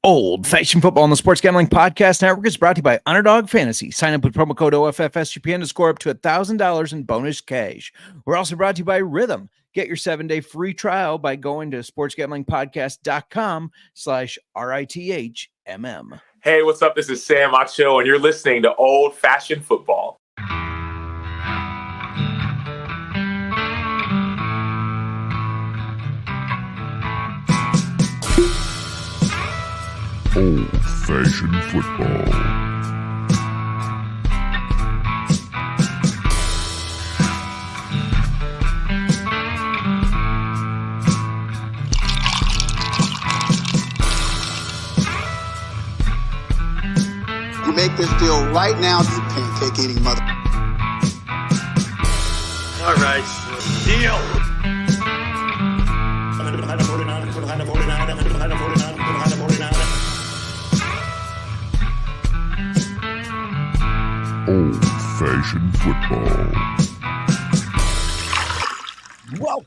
Old Fashioned Football on the Sports Gambling Podcast Network is brought to you by Underdog Fantasy. Sign up with promo code OFFSGPN to score up to $1,000 in bonus cash. We're also brought to you by Rhythm. Get your 7-day free trial by going to sportsgamblingpodcast.com/RITHMM. Hey, what's up? This is Sam Acho, and you're listening to Old Fashioned Football. Old-fashioned football. You make this deal right now, you pancake-eating mother. All right, deal. Old-fashioned football.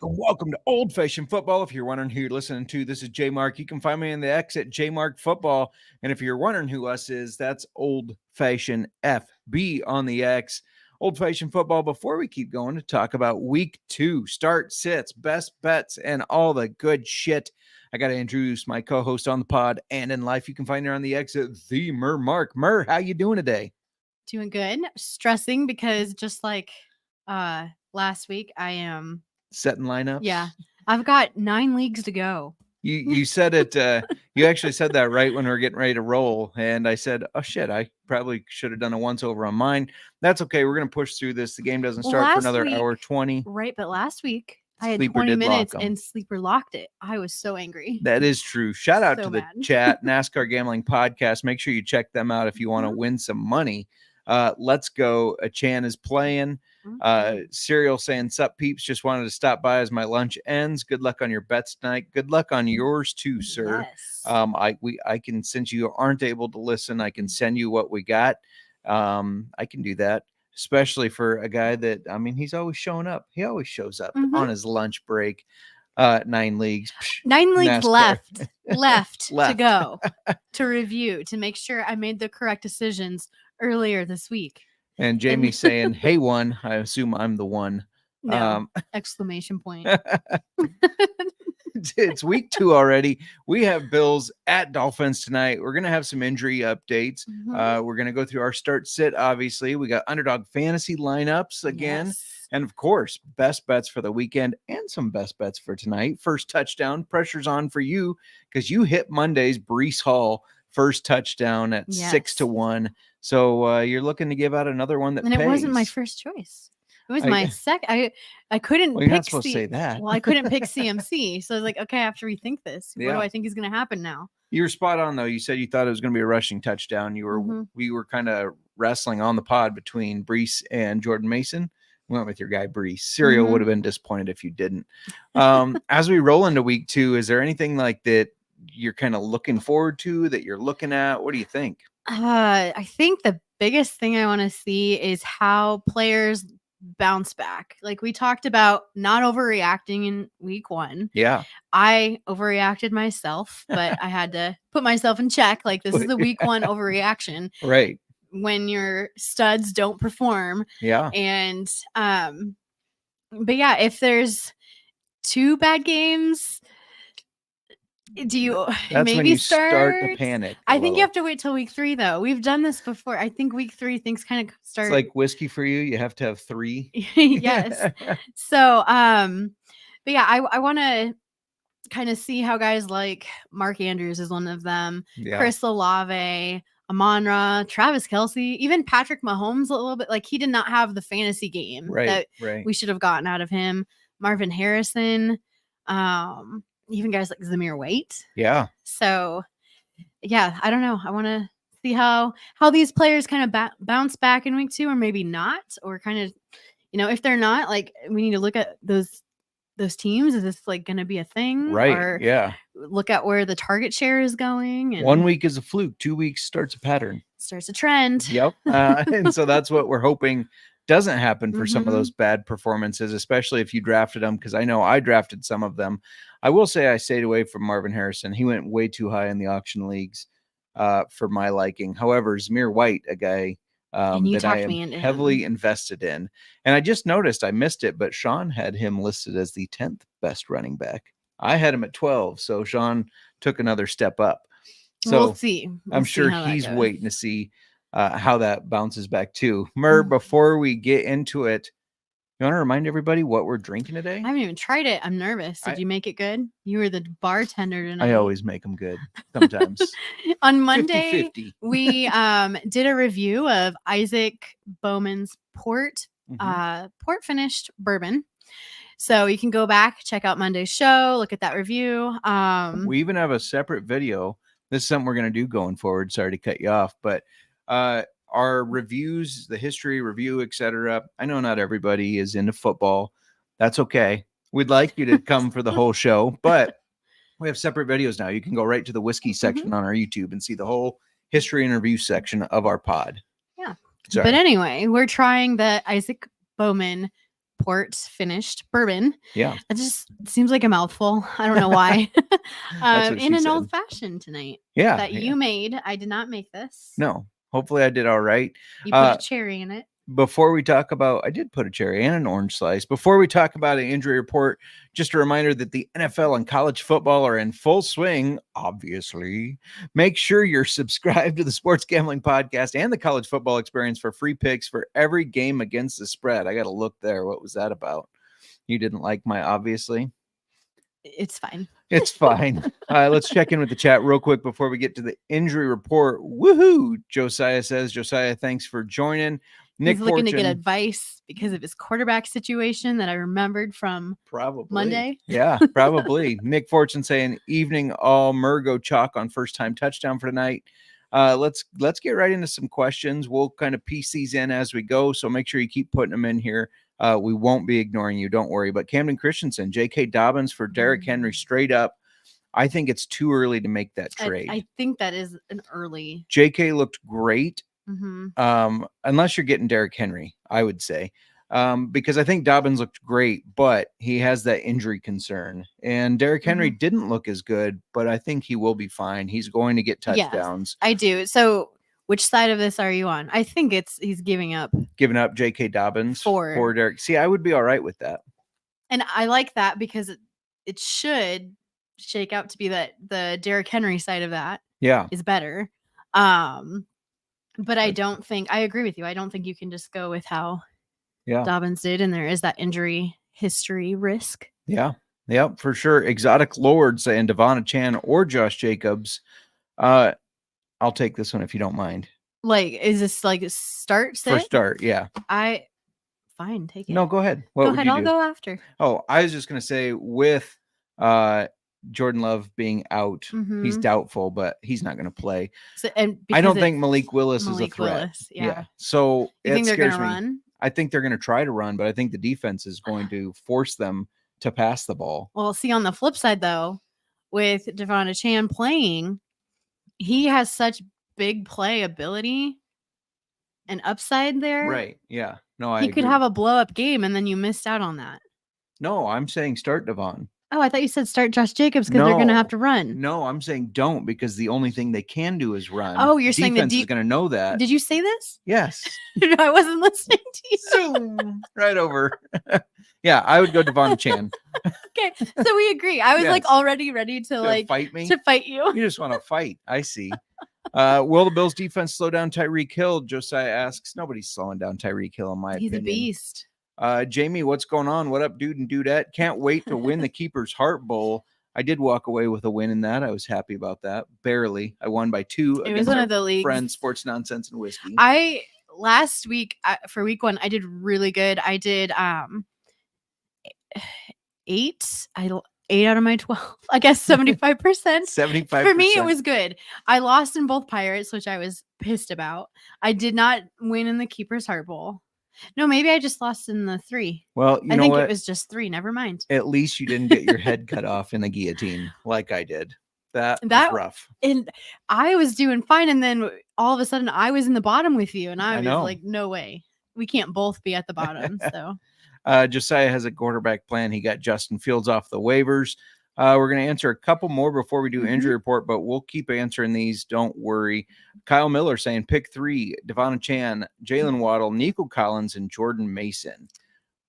Welcome to Old Fashioned Football. If you're wondering who you're listening to, this is J Mark. You can find me on the X at JMark Football. And if you're wondering who us is, that's Old Fashioned FB on the X. Old Fashioned Football. Before we keep going to talk about week 2, start sits, best bets, and all the good shit, I got to introduce my co-host on the pod and in life. You can find her on the X at the Mark. How you doing today? Doing good. Stressing because just like last week, I am setting lineups. Yeah, I've got 9 leagues to go. You said it. You actually said that right when we were getting ready to roll, and I said, "Oh shit, I probably should have done a once over on mine." That's okay. We're gonna push through this. The game doesn't start for another hour 20. Right, but last week I had Sleeper 20 did minutes lock 'em. and Sleeper locked it. I was so angry. That is true. Shout out So to the mad. chat, NASCAR Gambling Podcast. Make sure you check them out if you want to win some money. Let's go. Chan is playing. Serial saying, "Sup peeps, just wanted to stop by as my lunch ends. Good luck on your bets tonight. Good luck on yours too, sir." Yes. I can, since you aren't able to listen, I can send you what we got. I can do that, especially for a guy that, I mean, he's always showing up. He always shows up on his lunch break. 9 leagues. 9 leagues NASCAR. left to go to review to make sure I made the correct decisions earlier this week. And Jamie saying, "Hey, one." I assume I'm the one. No, exclamation point. It's week 2 already. We have Bills at Dolphins tonight. We're going to have some injury updates. We're going to go through our start sit. Obviously, we got Underdog Fantasy lineups again. Yes. And of course, best bets for the weekend and some best bets for tonight. First touchdown, pressure's on for you because you hit Monday's Breece Hall first touchdown at 6-1. So you're looking to give out another one that And pays. it wasn't my first choice. It was my second. I couldn't Well, pick you're not supposed to say that. Well, I couldn't pick CMC. So I was like, okay, I have to rethink this. What Yeah. do I think is going to happen now? You were spot on, though. You said you thought it was going to be a rushing touchdown. We were kind of wrestling on the pod between Breece and Jordan Mason. We went with your guy Breece. Serial would have been disappointed if you didn't. As we roll into week 2, is there anything like that you're kind of looking forward to, that you're looking at? What do you think? I think the biggest thing I want to see is how players bounce back. Like we talked about not overreacting in week 1. Yeah. I overreacted myself, but I had to put myself in check. Like this is the week 1 overreaction. Right. When your studs don't perform. Yeah. And but yeah, if there's 2 bad games, do you That's maybe when you start to panic? I think you have to wait till week 3 though. We've done this before. I think week 3 things kind of start. It's like whiskey for you. You have to have 3. Yes. So but yeah, I want to kind of see how guys like Mark Andrews is one of them. Yeah. Chris Olave, Amon-Ra, Travis Kelce, even Patrick Mahomes a little bit. Like he did not have the fantasy game that we should have gotten out of him. Marvin Harrison, even guys like Zamir White. Yeah. So yeah, I don't know. I want to see how these players kind of bounce back in week 2, or maybe not, or kind of, if they're not, like we need to look at those teams. Is this like going to be a thing? Right. Or yeah. Look at where the target share is going. And 1 week is a fluke. 2 weeks starts a pattern. starts a trend. Yep. And so that's what we're hoping doesn't happen for some of those bad performances, especially if you drafted them, because I know I drafted some of them. I will say I stayed away from Marvin Harrison. He went way too high in the auction leagues for my liking. However, Zamir White, a guy that I am heavily invested in. And I just noticed I missed it, but Sean had him listed as the 10th best running back. I had him at 12, so Sean took another step up. So we'll see. I'm sure he's waiting to see how that bounces back too. Mer, before we get into it, you want to remind everybody what we're drinking today? I haven't even tried it. I'm nervous. Did you make it good? You were the bartender tonight. I always make them good sometimes. On Monday, 50-50. we did a review of Isaac Bowman's port finished bourbon. So you can go back, check out Monday's show, look at that review. We even have a separate video. This is something we're going to do going forward. Sorry to cut you off, but our reviews, the history review, etc. I know not everybody is into football. That's okay. We'd like you to come for the whole show, but we have separate videos now. You can go right to the whiskey section on our YouTube and see the whole history and review section of our pod. Yeah. Sorry. But anyway, we're trying the Isaac Bowman port finished bourbon. Yeah. It just seems like a mouthful. I don't know why. In an said. old fashioned tonight. Yeah. That you made. I did not make this. No. Hopefully I did all right. You put a cherry in it. Before we talk about, I did put a cherry and an orange slice. Before we talk about an injury report, just a reminder that the NFL and college football are in full swing, obviously. Make sure you're subscribed to the Sports Gambling Podcast and the College Football Experience for free picks for every game against the spread. I got to look there. What was that about? You didn't like my obviously? It's fine. It's fine. Let's check in with the chat real quick before we get to the injury report. Woohoo! Josiah says, Josiah, thanks for joining. Nick He's looking Fortune, to get advice because of his quarterback situation that I remembered from Monday. Yeah, probably. Nick Fortune saying, evening all, Murgo chalk on first time touchdown for tonight. Let's get right into some questions. We'll kind of piece these in as we go, so make sure you keep putting them in here. We won't be ignoring you, don't worry. But Camden Christensen, J.K. Dobbins for Derrick Henry straight up. I think it's too early to make that trade. I think that is an early. J.K. looked great. Unless you're getting Derrick Henry, I would say, because I think Dobbins looked great, but he has that injury concern, and Derrick Henry didn't look as good, but I think he will be fine. He's going to get touchdowns. Yes, I do. So which side of this are you on? I think he's giving up J.K. Dobbins for Derrick. See, I would be all right with that. And I like that because it should shake out to be that the Derrick Henry side of that is better. But I don't think, I agree with you. I don't think you can just go with how Dobbins did. And there is that injury history risk. Yeah, for sure. Exotic Lord saying Devon Chan or Josh Jacobs. I'll take this one if you don't mind. Like, is this like a start? For start, yeah. Fine, take it. No, go ahead. Go ahead, I'll go after. Oh, I was just going to say with Jordan Love being out, he's doubtful, but he's not going to play. So, and I don't think Malik Willis is a threat. Yeah. So you think they're going to run? I think they're going to try to run, but I think the defense is going to force them to pass the ball. Well, see, on the flip side, though, with Devon Chan playing, he has such big play ability and upside there. Right. Yeah. No, he could have a blow up game, and then you missed out on that. No, I'm saying start Devon. Oh, I thought you said start Josh Jacobs because they're going to have to run. No, I'm saying don't, because the only thing they can do is run. Oh, you're saying the defense is going to know that. Did you say this? Yes. No, I wasn't listening to you. Zoom, right over. Yeah, I would go Devon Chan. Okay, so we agree. I was like already ready to fight me. To fight you. You just want to fight. I see. Will the Bills defense slow down Tyreek Hill? Josiah asks. Nobody's slowing down Tyreek Hill, in my opinion. He's a beast. Jamie, what's going on? What up, dude and dudette? Can't wait to win the Keeper's Heart Bowl. I did walk away with a win in that. I was happy about that. Barely. I won by 2. It was one of the leagues. Friends, Sports Nonsense and Whiskey. Last week for week 1, I did really good. I did 8 out of my 12. I guess 75%. 75%. For me, it was good. I lost in both Pirates, which I was pissed about. I did not win in the Keeper's Heart Bowl. No, maybe I just lost in the 3. Well, I think it was just 3. Never mind. At least you didn't get your head cut off in the guillotine like I did. That was rough. And I was doing fine. And then all of a sudden I was in the bottom with you. And I was like, no way. we can't both be at the bottom. So Josiah has a quarterback plan. He got Justin Fields off the waivers. We're going to answer a couple more before we do injury report, but we'll keep answering these. Don't worry. Kyle Miller saying pick 3, Devon Chan, Jalen Waddle, Nico Collins, and Jordan Mason.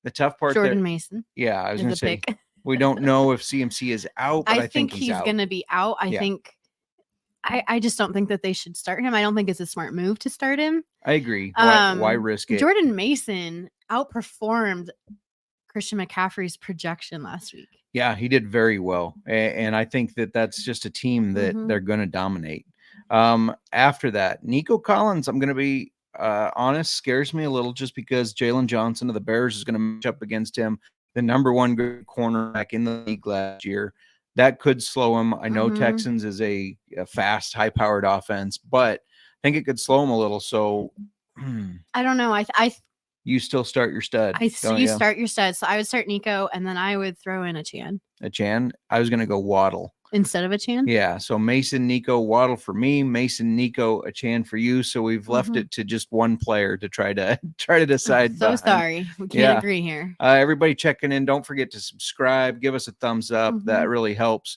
The tough part Jordan there, Mason. yeah, I was is going a to say, pick. we don't know if CMC is out, but I think he's out. going to be out. I Yeah. think I just don't think that they should start him. I don't think it's a smart move to start him. I agree. Why risk it? Jordan Mason outperformed Christian McCaffrey's projection last week. Yeah, he did very well. And I think that that's just a team that they're going to dominate. After that, Nico Collins, I'm going to be honest, scares me a little just because Jalen Johnson of the Bears is going to match up against him, the number 1 good cornerback in the league last year. That could slow him. I know Texans is a fast, high-powered offense, but I think it could slow him a little. So I don't know. you still start your stud. Start your stud. So I would start Nico, and then I would throw in a Chan. A Chan? I was going to go Waddle. Instead of a Chan? Yeah. So Mason, Nico, Waddle for me. Mason, Nico, a Chan for you. So we've left it to just one player to try to decide. So sorry. We can't agree here. Everybody checking in. Don't forget to subscribe. Give us a thumbs up. That really helps.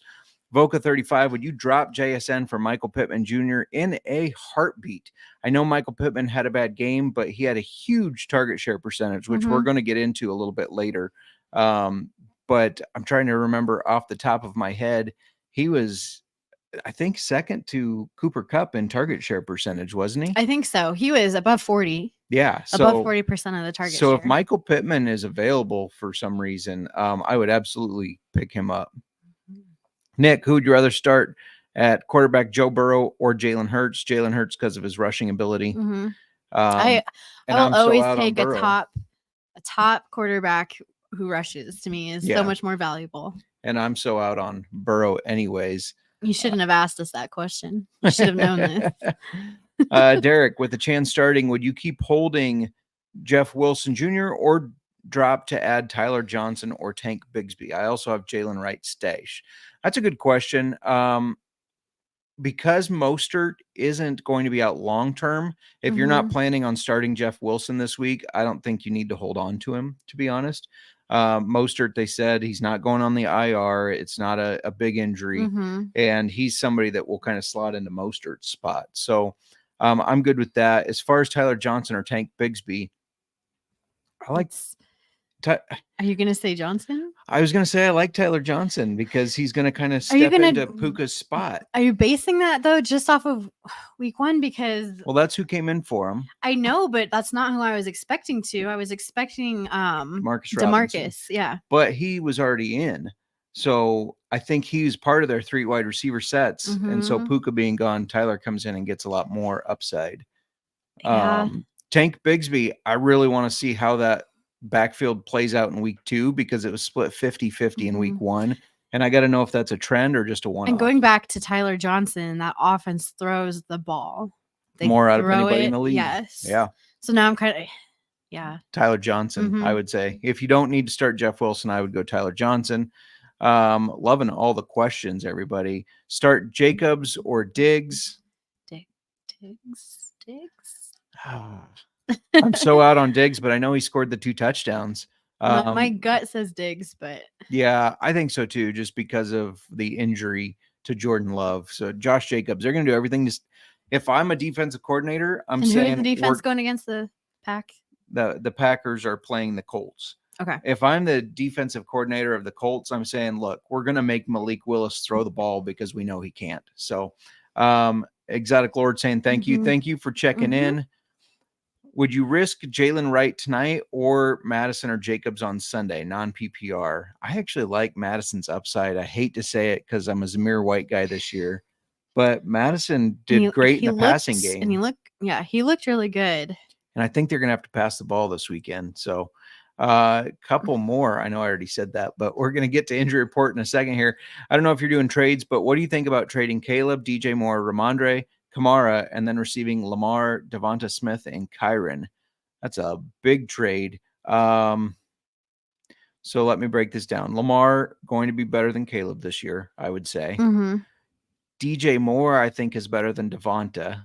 Voca35, would you drop JSN for Michael Pittman Jr. in a heartbeat? I know Michael Pittman had a bad game, but he had a huge target share percentage, which we're going to get into a little bit later. But I'm trying to remember off the top of my head. He was, I think, second to Cooper Kupp in target share percentage, wasn't he? I think so. He was above 40. Yeah. Above 40% of the target So share. if Michael Pittman is available for some reason, I would absolutely pick him up. Nick, who would you rather start at quarterback, Joe Burrow or Jalen Hurts? Jalen Hurts because of his rushing ability. I will always take a top quarterback who rushes. To me is so much more valuable. And I'm so out on Burrow anyways. You shouldn't have asked us that question. You should have known this. Derek, with the chance starting, would you keep holding Jeff Wilson Jr. or drop to add Tyler Johnson or Tank Bigsby? I also have Jalen Wright stash. That's a good question. Because Mostert isn't going to be out long-term, if you're not planning on starting Jeff Wilson this week, I don't think you need to hold on to him, to be honest. Mostert, they said he's not going on the IR. It's not a big injury. And he's somebody that will kind of slot into Mostert's spot. So I'm good with that. As far as Tyler Johnson or Tank Bigsby, I like... Are you going to say Johnson? I was going to say I like Tyler Johnson because he's going to kind of step into Puka's spot. Are you basing that, though, just off of week 1? Because... Well, that's who came in for him. I know, but that's not who I was expecting to. I was expecting Marcus DeMarcus, yeah. But he was already in. So I think he's part of their 3 wide receiver sets. And so Puka being gone, Tyler comes in and gets a lot more upside. Yeah. Tank Bigsby, I really want to see how that backfield plays out in week 2 because it was split 50-50 in week 1. And I got to know if that's a trend or just a one-off. And going back to Tyler Johnson, that offense throws the ball. They more out of anybody in the league. Yes. Yeah. So now I'm kind of, Tyler Johnson, I would say. If you don't need to start Jeff Wilson, I would go Tyler Johnson. Loving all the questions, everybody. Start Jacobs or Diggs. Diggs. I'm so out on Diggs, but I know he scored the 2 touchdowns. My gut says Diggs, but yeah, I think so too, just because of the injury to Jordan Love. So Josh Jacobs, they're going to do everything. If I'm a defensive coordinator, I'm saying who's the defense going against the Pack? The Packers are playing the Colts. Okay. If I'm the defensive coordinator of the Colts, I'm saying, look, we're going to make Malik Willis throw the ball because we know he can't. So Exotic Lord saying thank you. Thank you for checking in. Would you risk Jalen Wright tonight or Madison or Jacobs on Sunday, non-PPR? I actually like Madison's upside. I hate to say it because I'm a Zamir White guy this year, but Madison did great in the passing game. And he looked really good. And I think they're going to have to pass the ball this weekend. So a couple more. I know I already said that, but we're going to get to injury report in a second here. I don't know if you're doing trades, but what do you think about trading Caleb, DJ Moore, Ramondre, Kamara, and then receiving Lamar, Devonta Smith, and Kyron? That's a big trade. So let me break this down. Lamar going to be better than Caleb this year, I would say. DJ Moore, I think, is better than Devonta.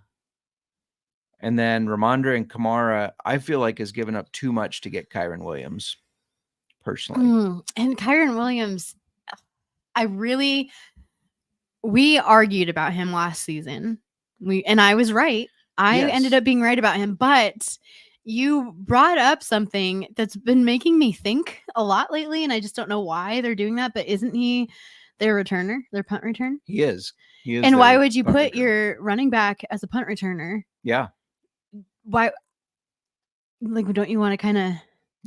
And then Ramondre and Kamara, I feel like has given up too much to get Kyron Williams, personally. And Kyron Williams, we argued about him last season. And I was right. I ended up being right about him, but you brought up something that's been making me think a lot lately, and I just don't know why they're doing that. But isn't he their returner, their punt return? He is. And why would you put your running back as a punt returner? Yeah. Why? Like, don't you want to kind of?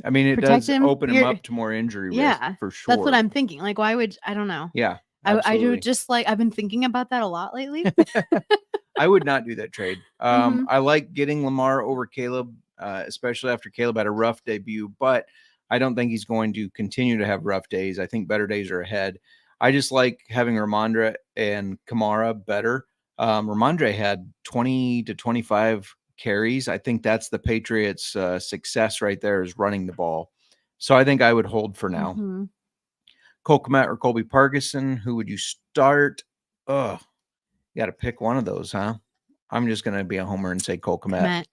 I mean, it does open him up to more injury risk, for sure. That's what I'm thinking. Like, why would I don't know? Yeah. I do just like I've been thinking about that a lot lately. I would not do that trade. I like getting Lamar over Caleb, especially after Caleb had a rough debut, but I don't think he's going to continue to have rough days. I think better days are ahead. I just like having Ramondre and Kamara better. Ramondre had 20 to 25 carries. I think that's the Patriots' success right there, is running the ball. So I think I would hold for now. Cole Kmet or Colby Parkinson, who would you start? You got to pick one of those, huh? I'm just going to be a homer and say Cole Kmet.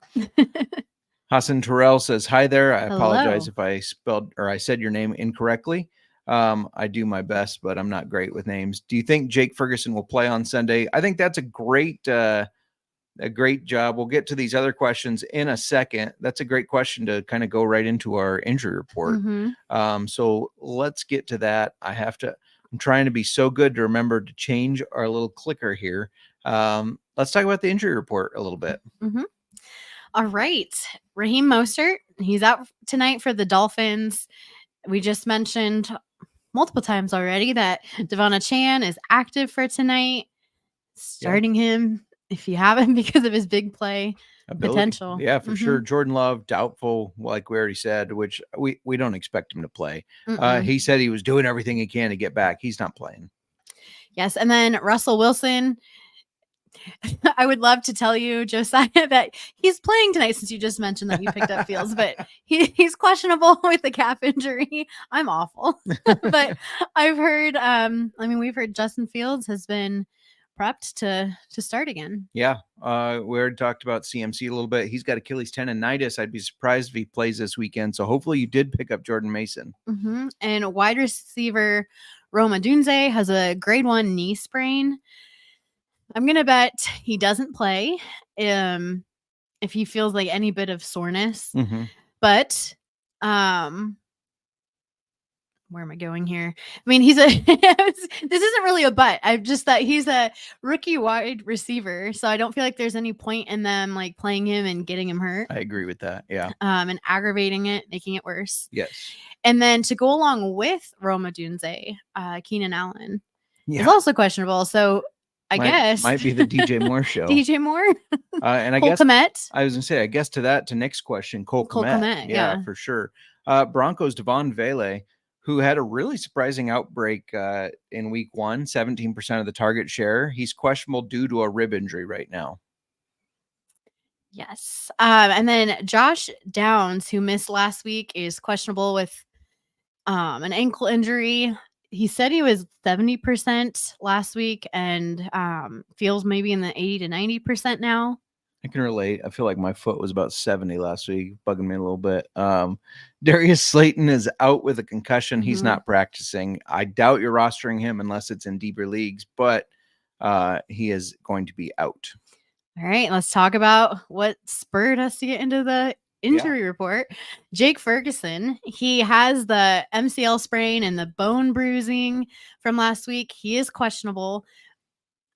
Hassan Terrell says, hi there. I apologize if I spelled or I said your name incorrectly. I do my best, but I'm not great with names. Do you think Jake Ferguson will play on Sunday? I think that's a great job. We'll get to these other questions in a second. That's a great question to kind of go right into our injury report. So let's get to that. I'm trying to be so good to remember to change our little clicker here. Let's talk about the injury report a little bit. All right. Raheem Mostert, he's out tonight for the Dolphins. We just mentioned multiple times already that Devon Chan is active for tonight. Starting him if you haven't because of his big play potential. Yeah, for sure. Jordan Love, doubtful, like we already said, which we don't expect him to play. He said he was doing everything he can to get back. He's not playing. Yes. And then Russell Wilson, I would love to tell you, Josiah, that he's playing tonight since you just mentioned that you picked up Fields, but he's questionable with the calf injury. I'm awful. But I've heard, we've heard Justin Fields has been prepped to start again. Yeah. We already talked about CMC a little bit. He's got Achilles tendonitis. I'd be surprised if he plays this weekend. So hopefully you did pick up Jordan Mason. And wide receiver Roma Dunze has a grade 1 knee sprain. I'm going to bet he doesn't play if he feels like any bit of soreness. But where am I going here? I mean, this isn't really a but. I've just that he's a rookie wide receiver. So I don't feel like there's any point in them like playing him and getting him hurt. I agree with that. Yeah. And aggravating it, making it worse. Yes. And then to go along with Roma Dunze, Keenan Allen is also questionable. So I guess might be the DJ Moore show. DJ Moore. And I Cole guess Kmet. I was gonna say, I guess to next question, Cole Kmet. Yeah, for sure. Broncos Devon Vele, who had a really surprising outbreak in week 1, 17% of the target share. He's questionable due to a rib injury right now. Yes. And then Josh Downs, who missed last week, is questionable with an ankle injury. He said he was 70% last week and feels maybe in the 80 to 90% now. I can relate. I feel like my foot was about 70 last week, bugging me a little bit. Darius Slayton is out with a concussion. He's not practicing. I doubt you're rostering him unless it's in deeper leagues, but he is going to be out. All right, let's talk about what spurred us to get into the injury report. Jake Ferguson, he has the MCL sprain and the bone bruising from last week. He is questionable.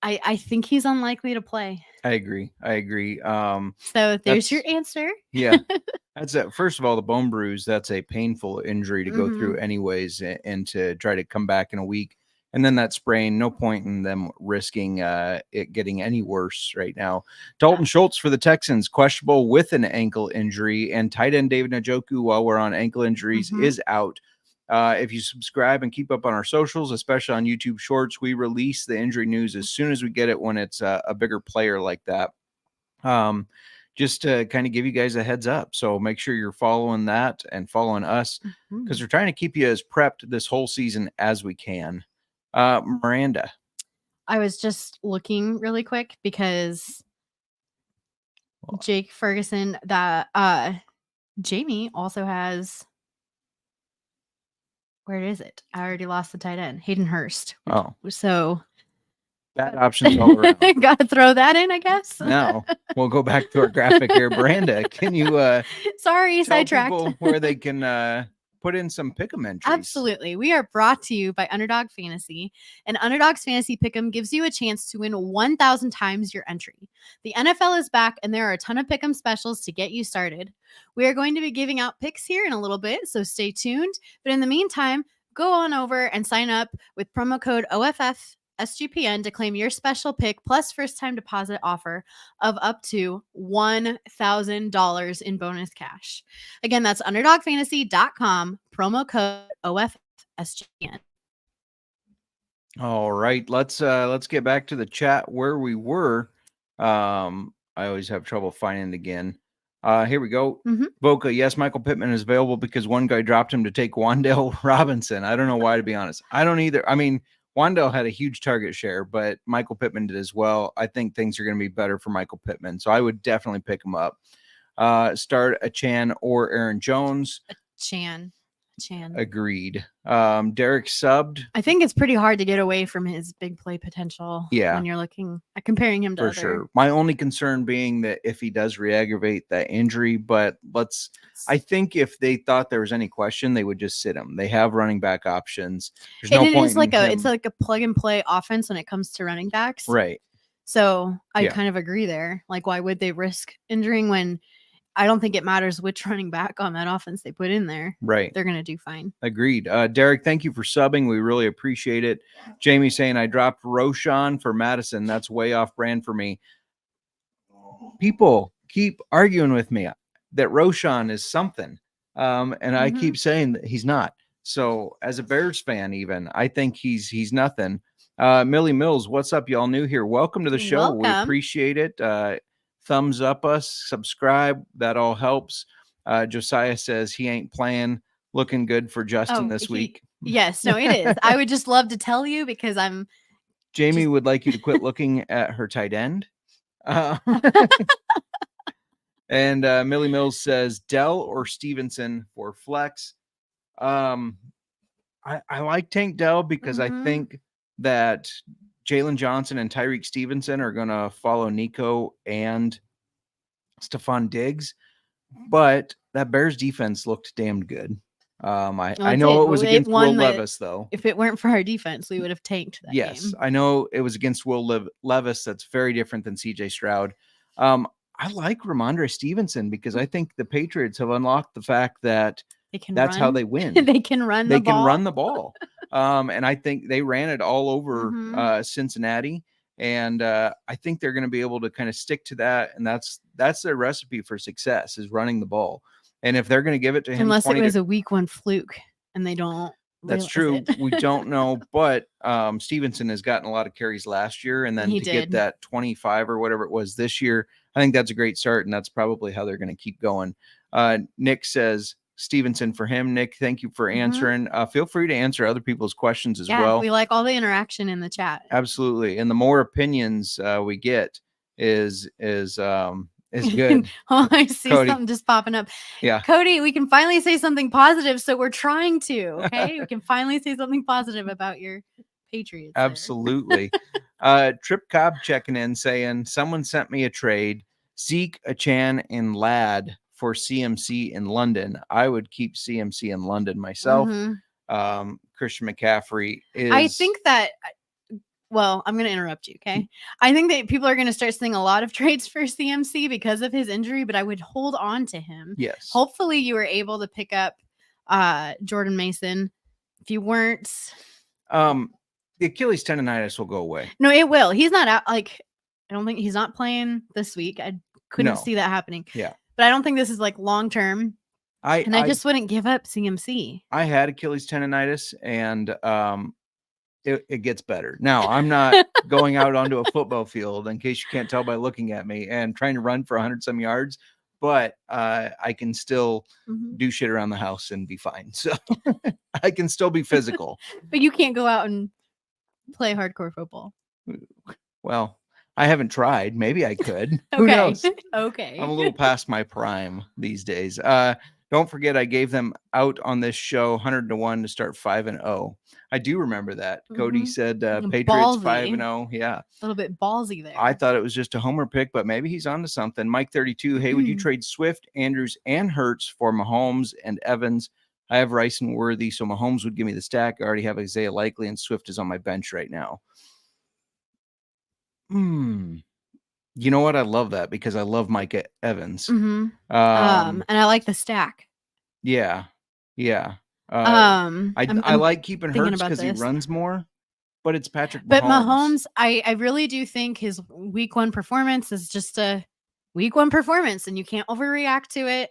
I think he's unlikely to play. I agree. So there's your answer. Yeah. That's it. First of all, the bone bruise, that's a painful injury to go through anyways, and to try to come back in a week. And then that sprain, no point in them risking it getting any worse right now. Dalton Schultz for the Texans, questionable with an ankle injury. And tight end David Njoku, while we're on ankle injuries, is out. If you subscribe and keep up on our socials, especially on YouTube Shorts, we release the injury news as soon as we get it when it's a bigger player like that. Just to kind of give you guys a heads up. So make sure you're following that and following us because we're trying to keep you as prepped this whole season as we can. Miranda. I was just looking really quick because Jake Ferguson. That Jamie also has. Where is it? I already lost the tight end. Hayden Hurst. Oh, So bad options all around. gotta throw that in, I guess. Now we'll go back to our graphic here. Miranda, can you Sorry, tell sidetracked. people where they can put in some pick'em entries? Absolutely. We are brought to you by Underdog Fantasy, and Underdog's Fantasy Pick'em gives you a chance to win 1,000 times your entry. The NFL is back, and there are a ton of Pick'em specials to get you started. We are going to be giving out picks here in a little bit, so stay tuned. But in the meantime, go on over and sign up with promo code OFFSGPN to claim your special pick plus first-time deposit offer of up to $1,000 in bonus cash. Again, that's underdogfantasy.com, promo code OFFSGPN. All right, let's get back to the chat where we were. I always have trouble finding it again. Here we go. Boca, yes, Michael Pittman is available because one guy dropped him to take Wan'Dale Robinson. I don't know why, to be honest. I don't either. I mean, Wan'Dale had a huge target share, but Michael Pittman did as well. I think things are going to be better for Michael Pittman, so I would definitely pick him up. Start a Chan or Aaron Jones. Chan. Agreed. Derek subbed. I think it's pretty hard to get away from his big play potential. Yeah. When you're looking at comparing him to For other. sure. My only concern being that if he does re-aggravate that injury, but I think if they thought there was any question, they would just sit him. They have running back options. There's no It point is like in it's like a plug and play offense when it comes to running backs. right. So I Yeah. kind of agree there. Like, why would they risk injuring when I don't think it matters which running back on that offense they put in there. Right. They're going to do fine. Agreed. Derek, thank you for subbing. We really appreciate it. Jamie saying I dropped Roshan for Madison. That's way off brand for me. People keep arguing with me that Roshan is something. And I keep saying that he's not. So as a Bears fan, even I think he's nothing. Millie Mills, what's up? Y'all new here. Welcome to the show. We Welcome. appreciate it. Thumbs up us, subscribe. That all helps. Josiah says he ain't playing. Looking good for Justin this week. Yes, no, it is. I would just love to tell you because Jamie would like you to quit looking at her tight end. And Millie Mills says Dell or Stevenson for flex. I like Tank Dell because I think that Jalen Johnson and Tyreek Stevenson are going to follow Nico and Stephon Diggs, but that Bears defense looked damn good. I know it was against Will Levis, though. If it weren't for our defense, we would have tanked that Yes, game. I know it was against Will Levis. That's very different than CJ Stroud. I like Ramondre Stevenson because I think the Patriots have unlocked the fact that that's how they win. They can run the ball. They can run the ball. And I think they ran it all over Cincinnati. And I think they're going to be able to kind of stick to that. And that's their recipe for success is running the ball. And if they're going to give it to him, unless it was a week one fluke and they don't. That's true. We don't know. But Stevenson has gotten a lot of carries last year. And then get that 25 or whatever it was this year, I think that's a great start. And that's probably how they're going to keep going. Nick says, Stevenson for him. Nick, thank you for answering. Feel free to answer other people's questions as well. We like all the interaction in the chat. Absolutely. And the more opinions we get is good. Oh, I see Cody. something just popping up. Yeah. Cody, we can finally say something positive. So we're trying to, okay? We can finally say something positive about your Patriots. Absolutely. Trip Cobb checking in saying someone sent me a trade. Zeke, Achan, and Ladd for CMC in London. I would keep CMC in London myself. Christian McCaffrey is. I think that. Well, I'm going to interrupt you. Okay. I think that people are going to start seeing a lot of trades for CMC because of his injury, but I would hold on to him. Yes. Hopefully you were able to pick up Jordan Mason. If you weren't, the Achilles tendonitis will go away. No, it will. He's not out. Like, I don't think he's not playing this week. I couldn't see that happening. Yeah. But I don't think this is like long-term. I just wouldn't give up CMC. I had Achilles tendonitis and, it gets better. Now, I'm not going out onto a football field, in case you can't tell by looking at me, and trying to run for 100-some yards, but I can still do shit around the house and be fine. So I can still be physical. But you can't go out and play hardcore football. Well, I haven't tried. Maybe I could. Who Okay. knows? Okay. I'm a little past my prime these days. Don't forget, I gave them out on this show 100-1 to start 5-0. I do remember that. Cody Mhm. said Patriots 5-0. Ballsy. Yeah. A little bit ballsy there. I thought it was just a homer pick, but maybe he's onto something. Mike 32. Hey, would you trade Swift, Andrews, and Hurts for Mahomes and Evans? I have Rice and Worthy, so Mahomes would give me the stack. I already have Isaiah Likely, and Swift is on my bench right now. You know what? I love that because I love Mike Evans. And I like the stack. Yeah. I'm I like keeping thinking Hurts about because he this. runs more, but it's Patrick Mahomes. But Mahomes, I really do think his week 1 performance is just a week 1 performance, and you can't overreact to it.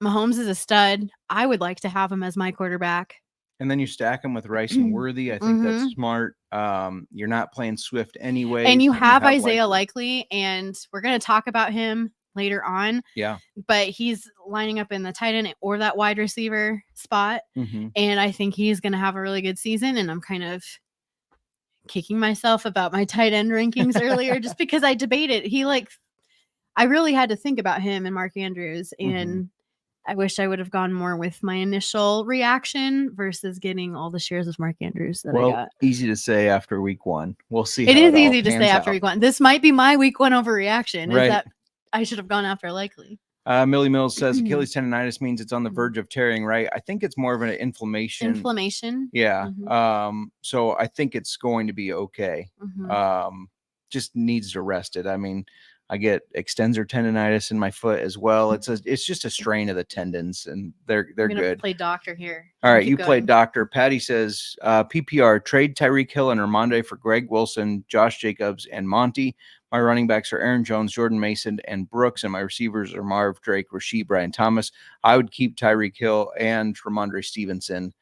Mahomes is a stud. I would like to have him as my quarterback. And then you stack him with Rice and Worthy. I think that's smart. You're not playing Swift anyway. And you have Isaiah Likely, and we're going to talk about him later on. Yeah. But he's lining up in the tight end or that wide receiver spot. And I think he's going to have a really good season. And I'm kind of kicking myself about my tight end rankings earlier just because I debated. I really had to think about him and Mark Andrews. And I wish I would have gone more with my initial reaction versus getting all the shares of Mark Andrews that I got. Easy to say after week 1. We'll see. It is easy to say after week 1. This might be my week 1 overreaction. Right. Is that I should have gone after Likely. Millie Mills says Achilles tendonitis means it's on the verge of tearing, right? I think it's more of an inflammation. Yeah. So I think it's going to be okay. Just needs to rest it. I mean, I get extensor tendonitis in my foot as well. It's just a strain of the tendons, and they're good. Play doctor here. All right, you played doctor. Patty says PPR trade Tyreek Hill and Armando for Greg Wilson, Josh Jacobs, and Monty. My running backs are Aaron Jones, Jordan Mason, and Brooks, and my receivers are Marv, Drake, Rasheed, Brian Thomas. I would keep Tyreek Hill and Ramondre Stevenson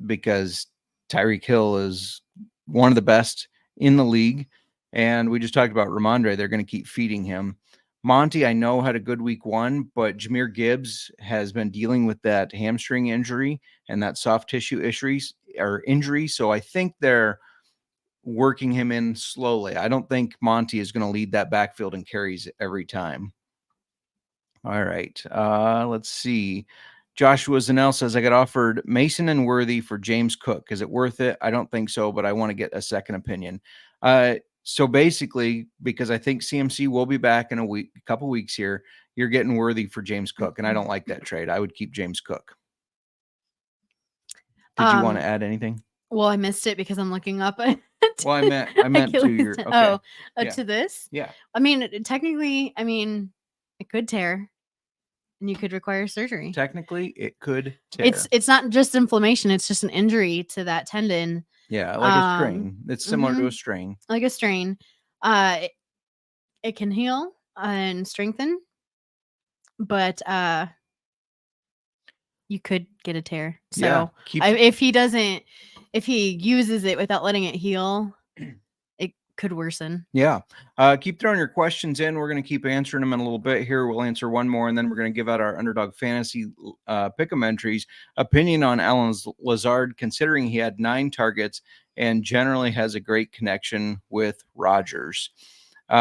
because Tyreek Hill is one of the best in the league. And we just talked about Ramondre. They're going to keep feeding him. Monty, I know, had a good week 1, but Jahmyr Gibbs has been dealing with that hamstring injury and that soft tissue injury. So I think they're working him in slowly. I don't think Monty is going to lead that backfield and carries every time. All right. Let's see. Joshua Zanell says, I got offered Mason and Worthy for James Cook. Is it worth it? I don't think so, but I want to get a second opinion. So basically, because I think CMC will be back in a couple weeks here, you're getting Worthy for James Cook, and I don't like that trade. I would keep James Cook. Did you want to add anything? Well, I missed it because I'm looking up. Well, I meant to your to this. Yeah. I mean, technically, it could tear, and you could require surgery. Technically, it could tear. It's not just inflammation; it's just an injury to that tendon. Yeah, like a strain. It's similar to a strain. Like a strain. It can heal and strengthen, but you could get a tear. So if he uses it without letting it heal, it could worsen. Yeah. Keep throwing your questions in. We're going to keep answering them in a little bit here. We'll answer one more, and then we're going to give out our Underdog Fantasy pick'em entries. Opinion on Allen Lazard, considering he had 9 targets and generally has a great connection with Rodgers. He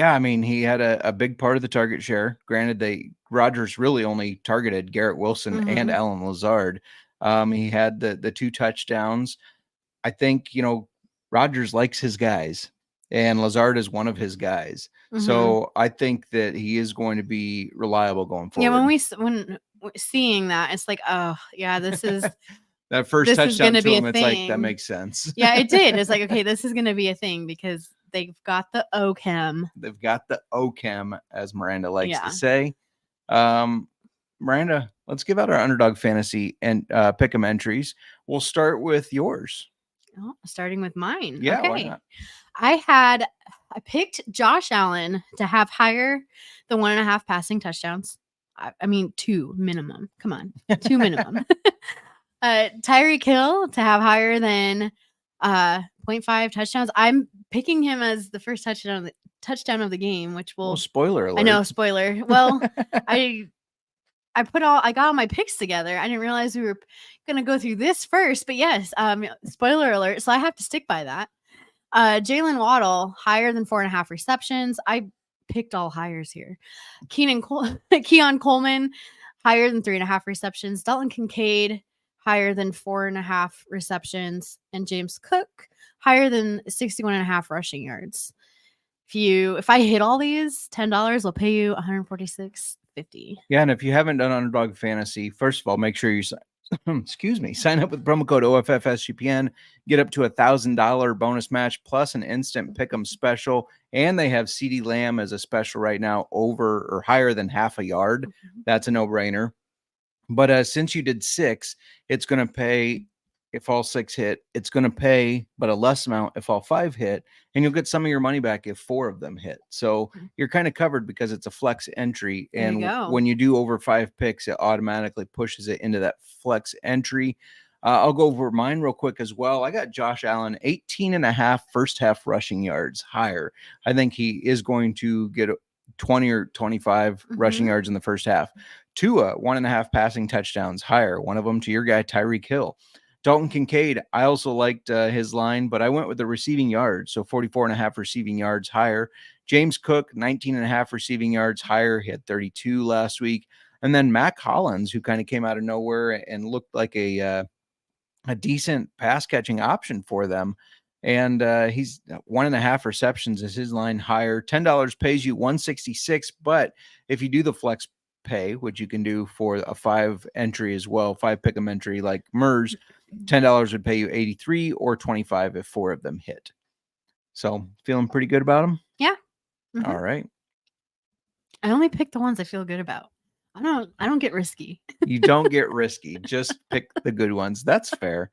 had a big part of the target share. Granted, Rodgers really only targeted Garrett Wilson and Allen Lazard. He had the 2 touchdowns. I think, Rodgers likes his guys, and Lazard is one of his guys. So I think that he is going to be reliable going forward. Yeah, when seeing that, it's like, oh, yeah, this is that first touchdown to him, it's like, that makes sense. Yeah, it did. It's like, okay, this is going to be a thing because they've got the O-Chem. They've got the O-Chem, as Miranda likes to say. Miranda, let's give out our Underdog Fantasy and pick'em entries. We'll start with yours. Oh, starting with mine. Yeah, okay. Why not? I picked Josh Allen to have higher than 1.5 passing touchdowns. I mean, 2 minimum. Come on, 2 minimum. Tyreek Hill to have higher than 0.5 touchdowns. I'm picking him as the first touchdown of the game, which will spoiler alert. I know, spoiler. Well, I got all my picks together. I didn't realize we were going to go through this first, but yes, spoiler alert. So I have to stick by that. Jalen Waddle, higher than 4.5 receptions. I picked all hires here. Keon Coleman, higher than 3.5 receptions. Dalton Kincaid, higher than 4.5 receptions. And James Cook, higher than 61.5 rushing yards. If I hit all these, $10 will pay you $146.50. Yeah, and if you haven't done Underdog Fantasy, first of all, make sure you sign up with promo code OFFSGPN, get up to $1,000 bonus match plus an instant pick'em special, and they have CD Lamb as a special right now, over or higher than half a yard. That's a no-brainer. But since you did 6, it's going to pay if all 6 hit. It's going to pay, but a less amount if all 5 hit, and you'll get some of your money back if 4 of them hit. So you're kind of covered because it's a flex entry. And when you do over 5 picks, it automatically pushes it into that flex entry. I'll go over mine real quick as well. I got Josh Allen, 18.5 first half rushing yards higher. I think he is going to get 20 or 25 rushing yards in the first half. Tua, 1.5 passing touchdowns higher. One of them to your guy, Tyreek Hill. Dalton Kincaid, I also liked his line, but I went with the receiving yards. So 44.5 receiving yards higher. James Cook, 19.5 receiving yards higher. He had 32 last week. And then Mac Hollins, who kind of came out of nowhere and looked like a decent pass catching option for them. And he's 1.5 receptions is his line higher. $10 pays you $166. But if you do the flex pay, which you can do for a 5 entry as well, 5 pick'em entry like MERS, $10 would pay you $83 or $25 if 4 of them hit. So feeling pretty good about them? Yeah. All right. I only pick the ones I feel good about. I don't get risky. You don't get risky. Just pick the good ones. That's fair.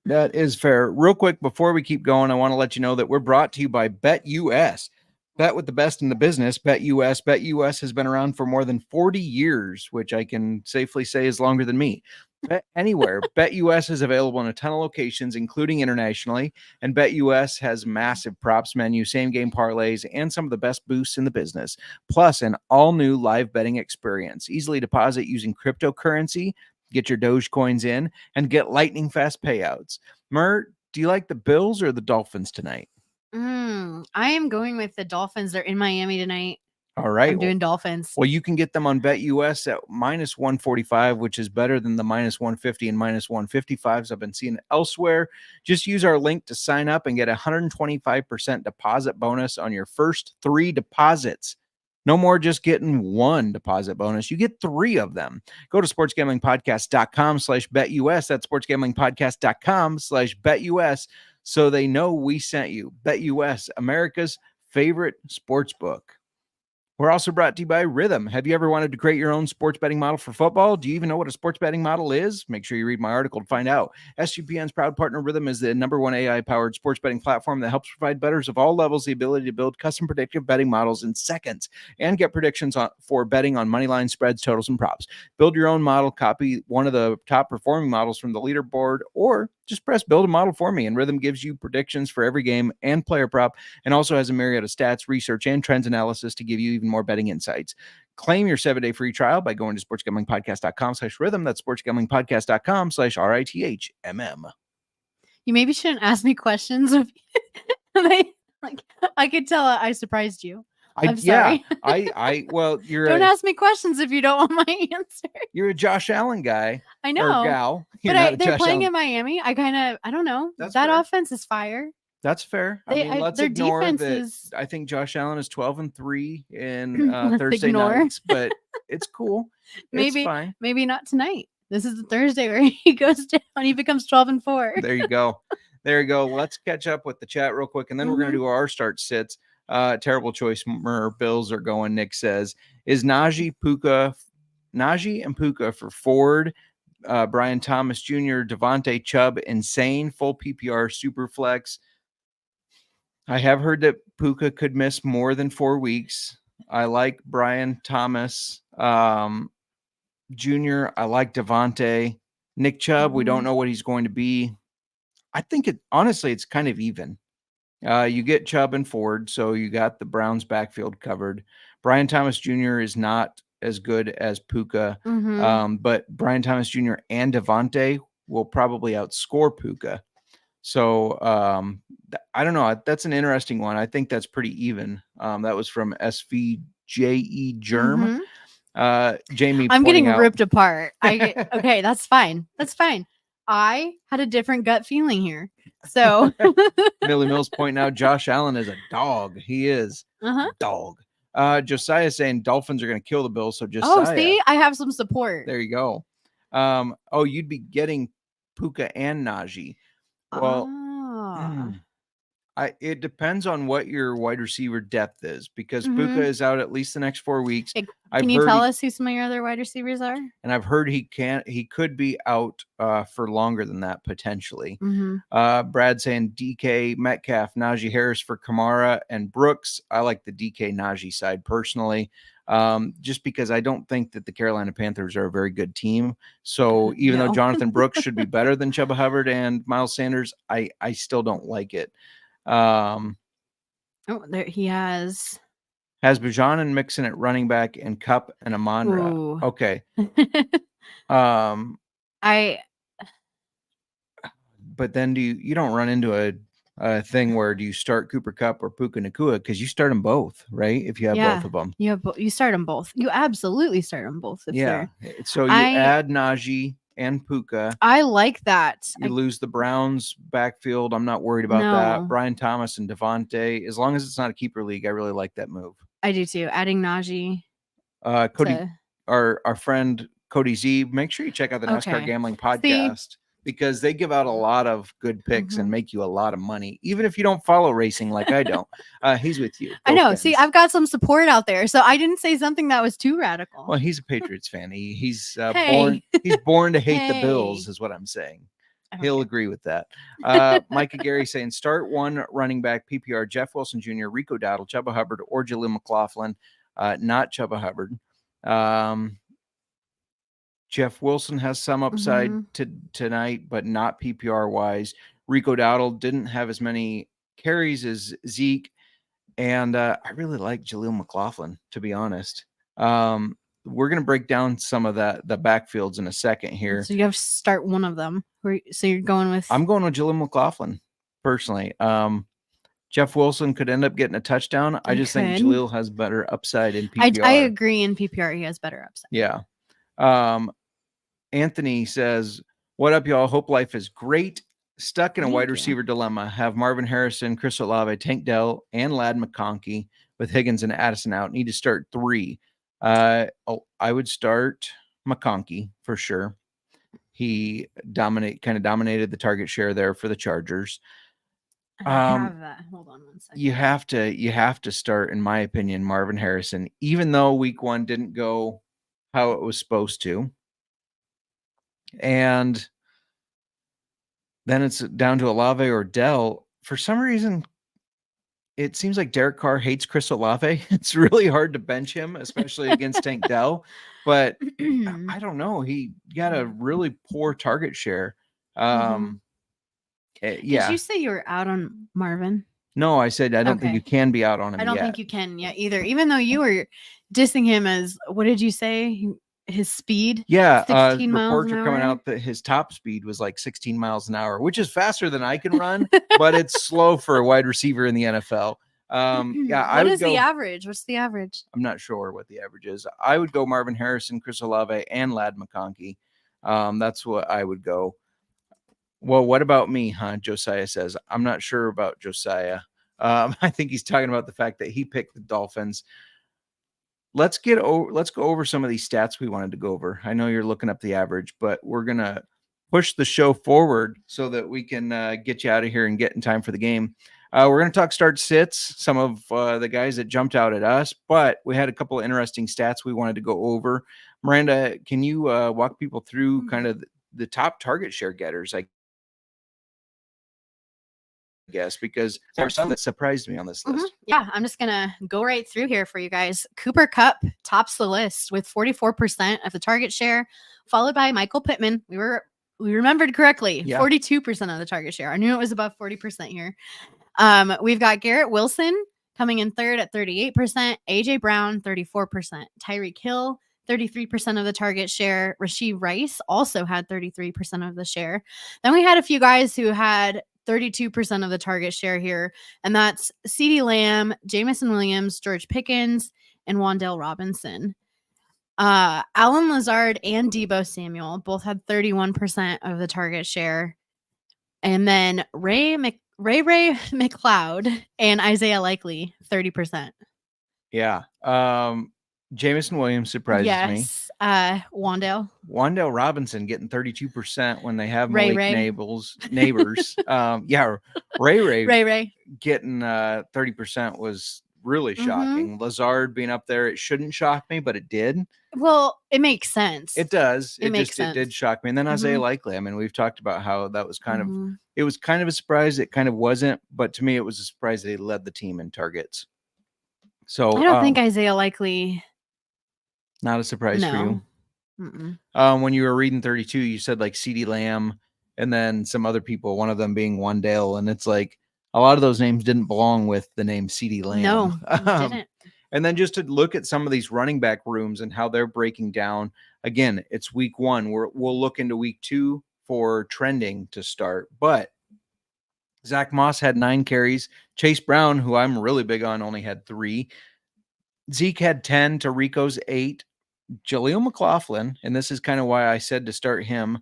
That is fair. Real quick, before we keep going, I want to let you know that we're brought to you by BetUS. Bet with the best in the business, BetUS. BetUS has been around for more than 40 years, which I can safely say is longer than me. Bet anywhere. BetUS is available in a ton of locations, including internationally. And BetUS has massive props menu, same-game parlays, and some of the best boosts in the business. Plus, an all-new live betting experience. Easily deposit using cryptocurrency, get your Dogecoins in, and get lightning-fast payouts. Mert, do you like the Bills or the Dolphins tonight? I am going with the Dolphins. They're in Miami tonight. All right. I'm doing Dolphins. Well, you can get them on BetUS at -145, which is better than the -150 and -155s I've been seeing elsewhere. Just use our link to sign up and get a 125% deposit bonus on your first 3 deposits. No more just getting 1 deposit bonus. You get 3 of them. Go to sportsgamblingpodcast.com/BetUS. That's sportsgamblingpodcast.com/BetUS. So they know we sent you. BetUS, America's favorite sports book. We're also brought to you by Rhythm. Have you ever wanted to create your own sports betting model for football? Do you even know what a sports betting model is? Make sure you read my article to find out. SGPN's proud partner Rhythm is the #1 AI-powered sports betting platform that helps provide bettors of all levels the ability to build custom predictive betting models in seconds and get predictions for betting on money line spreads, totals, and props. Build your own model, copy one of the top performing models from the leaderboard, or just press build a model for me, and Rhythm gives you predictions for every game and player prop, and also has a myriad of stats, research, and trends analysis to give you even more betting insights. Claim your 7-day free trial by going to sportsgamblingpodcast.com/rhythm. That's sportsgamblingpodcast.com/RITHMM. You maybe shouldn't ask me questions. I could tell I surprised you. I'm sorry. Well, don't ask me questions if you don't want my answer. You're a Josh Allen guy. I know. Or gal. But they're playing in Miami. I don't know. That fair. Offense is fire. That's fair. Let's ignore that. I think Josh Allen is 12-3 in Thursday nights, but it's cool. It's fine. Maybe not tonight. This is the Thursday where he goes down. He becomes 12-4. There you go. Let's catch up with the chat real quick, and then we're going to do our start sits. Terrible choice. Bills are going. Nick says, is Najee and Puka for Ford, Brian Thomas Jr., Devontae Chubb insane, full PPR super flex? I have heard that Puka could miss more than 4 weeks. I like Brian Thomas Jr. I like Devontae. Nick Chubb, we don't know what he's going to be. I think honestly, it's kind of even. You get Chubb and Ford, so you got the Browns backfield covered. Brian Thomas Jr. is not as good as Puka, but Brian Thomas Jr. and Devontae will probably outscore Puka. So I don't know. That's an interesting one. I think that's pretty even. That was from SVJE Germ. Mhm. Jamie, I'm pointing getting out, ripped apart. Okay, that's fine. That's fine. I had a different gut feeling here. So, Millie Mills pointing out Josh Allen is a dog. He is uh-huh. dog. Josiah saying Dolphins are going to kill the Bills. So Oh, Josiah, see, I have some support. there you go. You'd be getting Puka and Najee. Well, Ah. it depends on what your wide receiver depth is, because Mhm. Puka is out at least the next 4 weeks. Hey, I've can you heard tell he- us who some of your other wide receivers are? and I've heard he could be out for longer than that potentially. Mhm. Brad saying DK, Metcalf, Najee Harris for Kamara and Brooks. I like the DK Najee side personally, just because I don't think that the Carolina Panthers are a very good team. So even though No. Jonathan Brooks should be better than Chuba Hubbard and Miles Sanders, I still don't like it. Oh, there he has. Bujan and Mixon at running back and Cup and Amon-Ra. Ooh. Okay. I But then you don't run into a thing where do you start Cooper Cup or Puka Nacua, because you start them both, right? If you have both of them. you start them both. You absolutely start them both. Yeah. So you add Najee and Puka. I like that. You lose the Browns backfield. I'm not worried about that. Brian Thomas and Devontae. As long as it's not a keeper league, I really like that move. I do too. Adding Najee. Cody, our friend Cody Z, make sure you check out the NASCAR Gambling Podcast, because they give out a lot of good picks and make you a lot of money, even if you don't follow racing like I don't. He's with you. I know. See, I've got some support out there, so I didn't say something that was too radical. Well, he's a Patriots fan. He's born to hate the Bills, is what I'm saying. He'll agree with that. Micah Gary saying start one running back PPR: Jeff Wilson Jr., Rico Dowdle, Chuba Hubbard, or Jaleel McLaughlin. Not Chuba Hubbard. Jeff Wilson has some upside tonight, but not PPR wise. Rico Dowdle didn't have as many carries as Zeke, and I really like Jaleel McLaughlin, to be honest. We're going to break down some of the backfields in a second here. So you have to start one of them. So you're going with? I'm going with Jaleel McLaughlin personally. Jeff Wilson could end up getting a touchdown. I just think Jaleel has better upside in PPR. I agree. In PPR, he has better upside. Yeah. Anthony says, what up, y'all? Hope life is great. Stuck in a wide receiver dilemma. Have Marvin Harrison, Chris Olave, Tank Dell, and Ladd McConkey with Higgins and Addison out. Need to start 3. I would start McConkey for sure. He dominated the target share there for the Chargers. I have that. Hold on one second. You have to start, in my opinion, Marvin Harrison, even though week 1 didn't go how it was supposed to. And then it's down to Olave or Dell. For some reason, it seems like Derek Carr hates Chris Olave. It's really hard to bench him, especially against Tank Dell. But I don't know. He got a really poor target share. Did you say you were out on Marvin? No, I said I don't think you can be out on him. I don't think you can yet either. Even though you were dissing him as, what did you say? His speed? Yeah, 16 reports miles an are coming hour? out that his top speed was like 16 miles an hour, which is faster than I can run, but it's slow for a wide receiver in the NFL. What is the average? What's the average? I'm not sure what the average is. I would go Marvin Harrison, Chris Olave, and Ladd McConkey. That's what I would go. Well, what about me, huh? Josiah says. I'm not sure about Josiah. I think he's talking about the fact that he picked the Dolphins. Let's go over some of these stats we wanted to go over. I know you're looking up the average, but we're going to push the show forward so that we can get you out of here and get in time for the game. We're going to talk start sits, some of the guys that jumped out at us, but we had a couple of interesting stats we wanted to go over. Miranda, can you walk people through kind of the top target share getters, I guess, because there are some that surprised me on this list. Yeah, I'm just gonna go right through here for you guys. Cooper Kupp tops the list with 44% of the target share, followed by Michael Pittman. We remembered correctly, 42% of the target share. I knew it was above 40% here. We've got Garrett Wilson coming in third at 38%, AJ Brown 34%, Tyreek Hill 33% of the target share. Rashee Rice also had 33% of the share. Then we had a few guys who had 32% of the target share here. And that's CeeDee Lamb, Jamison Williams, George Pickens, and Wan'Dale Robinson. Alan Lazard and Deebo Samuel both had 31% of the target share. And then Ray McLeod and Isaiah Likely, 30%. Yeah. Jamison Williams surprises me. Yes. Wan'Dale Robinson getting 32% when they have Ray Malik Ray. neighbors. Ray Ray. getting 30% was really shocking. Lazard being up there, it shouldn't shock me, but it did. Well, it makes sense. It does. It makes sense. It did shock me. And then Isaiah Likely. I mean, we've talked about how that was kind of, it was kind of a surprise. It kind of wasn't, but to me, it was a surprise that he led the team in targets. So I don't think Isaiah Likely. Not a surprise for you. Mm-mm. When you were reading 32, you said like CeeDee Lamb and then some other people, one of them being Wan'Dale. And it's like a lot of those names didn't belong with the name CeeDee Lamb. No, it didn't. And then just to look at some of these running back rooms and how they're breaking down. Again, it's week 1. We'll look into week 2 for trending to start. But Zach Moss had 9 carries. Chase Brown, who I'm really big on, only had 3. Zeke had 10. Tarico's 8. Jaleel McLaughlin, and this is kind of why I said to start him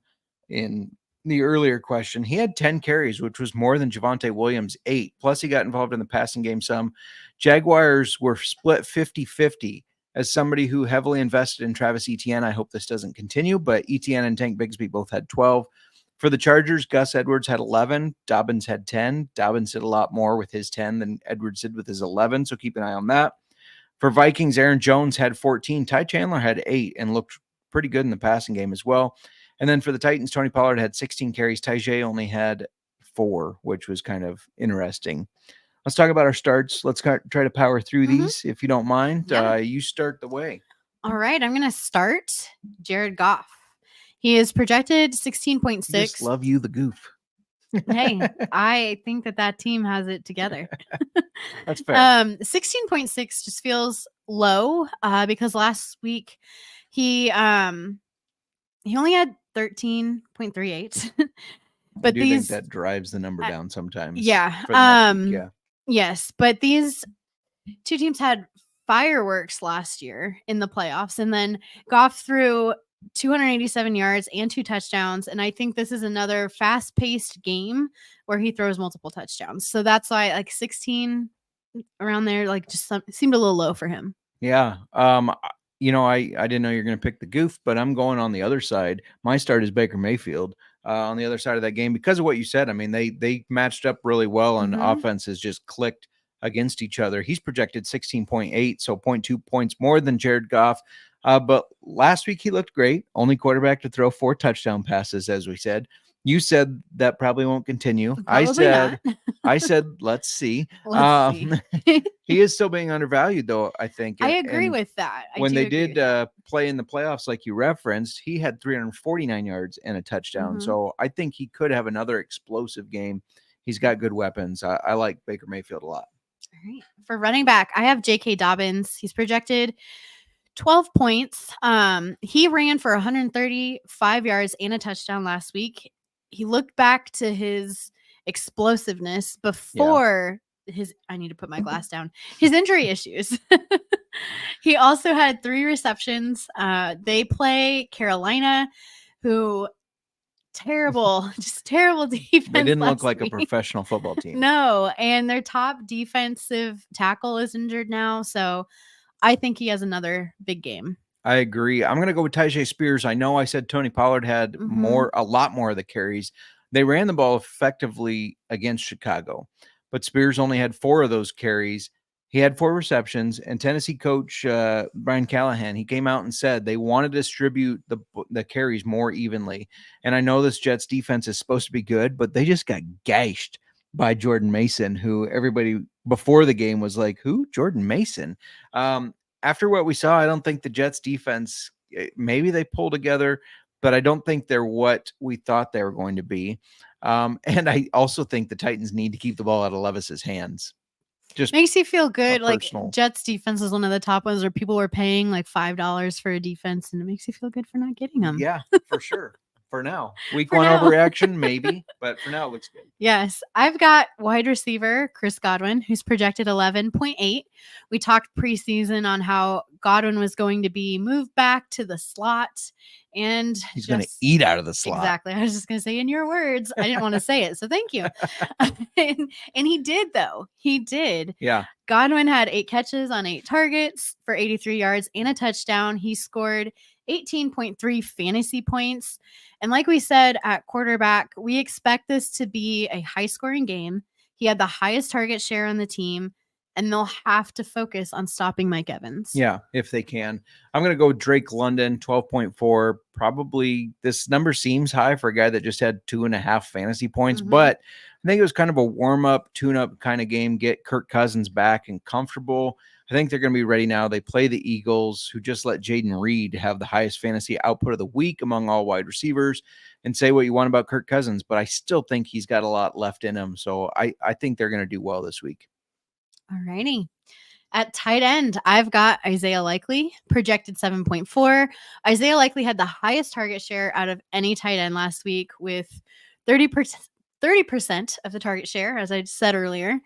in the earlier question, he had 10 carries, which was more than Javonte Williams' 8. Plus, he got involved in the passing game some. Jaguars were split 50-50. As somebody who heavily invested in Travis Etienne, I hope this doesn't continue, but Etienne and Tank Bigsby both had 12. For the Chargers, Gus Edwards had 11. Dobbins had 10. Dobbins did a lot more with his 10 than Edwards did with his 11, so keep an eye on that. For Vikings, Aaron Jones had 14. Ty Chandler had 8 and looked pretty good in the passing game as well. And then for the Titans, Tony Pollard had 16 carries. Tajay only had 4, which was kind of interesting. Let's talk about our starts. Let's try to power through these, if you don't mind. Yeah. You start the way. All right. I'm going to start Jared Goff. He is projected 16.6. Just love you, the goof. Hey, I think that team has it together. That's fair. 16.6 just feels low because last week he only had 13.38. But I do these think that drives the number down sometimes. Yeah. For the next week, yeah. Yes, but these two teams had fireworks last year in the playoffs, and then Goff threw 287 yards and 2 touchdowns. And I think this is another fast-paced game where he throws multiple touchdowns. So that's why like 16 around there, like just seemed a little low for him. Yeah. I didn't know you were going to pick the goof, but I'm going on the other side. My start is Baker Mayfield on the other side of that game because of what you said. I mean, they matched up really well and offenses just clicked against each other. He's projected 16.8, so 0.2 points more than Jared Goff. But last week he looked great. Only quarterback to throw 4 touchdown passes, as we said. You said that probably won't continue. I said, let's see. Let's see. He is still being undervalued, though, I think. I agree with that. When they did play in the playoffs, like you referenced, he had 349 yards and a touchdown. So I think he could have another explosive game. He's got good weapons. I like Baker Mayfield a lot. All right. For running back, I have J.K. Dobbins. He's projected 12 points. He ran for 135 yards and a touchdown last week. He looked back to his explosiveness before I need to put my glass down, his injury issues. He also had 3 receptions. They play Carolina, who just terrible defense. They didn't look like a professional football team. No, and their top defensive tackle is injured now, so I think he has another big game. I agree. I'm going to go with Tyjae Spears. I know I said Tony Pollard had a lot more of the carries. They ran the ball effectively against Chicago, but Spears only had 4 of those carries. He had 4 receptions, and Tennessee coach Brian Callahan, he came out and said they want to distribute the carries more evenly. And I know this Jets defense is supposed to be good, but they just got gashed by Jordan Mason, who everybody before the game was like, who? Jordan Mason. After what we saw, I don't think the Jets defense, maybe they pull together, but I don't think they're what we thought they were going to be. And I also think the Titans need to keep the ball out of Levis's hands. Just makes you feel good. Like personal. Jets defense is one of the top ones where people were paying like $5 for a defense, and it makes you feel good for not getting them. Yeah, for sure. for now. Week For one now. overreaction, maybe, but for now it looks good. Yes, I've got wide receiver Chris Godwin, who's projected 11.8. We talked preseason on how Godwin was going to be moved back to the slot, and He's going to eat out of the slot. Exactly. I was just going to say in your words. I didn't want to say it, so thank you. and he did, though. He did. Yeah. Godwin had 8 catches on 8 targets for 83 yards and a touchdown. He scored 18.3 fantasy points. And like we said at quarterback, we expect this to be a high-scoring game. He had the highest target share on the team, and they'll have to focus on stopping Mike Evans. Yeah, if they can. I'm going to go Drake London, 12.4. Probably this number seems high for a guy that just had 2.5 fantasy points, but I think it was kind of a warm-up, tune-up kind of game, get Kirk Cousins back and comfortable. I think they're going to be ready now. They play the Eagles, who just let Jaden Reed have the highest fantasy output of the week among all wide receivers. And say what you want about Kirk Cousins, but I still think he's got a lot left in him. So I think they're going to do well this week. All righty. At tight end, I've got Isaiah Likely, projected 7.4. Isaiah Likely had the highest target share out of any tight end last week with 30% of the target share, as I said earlier.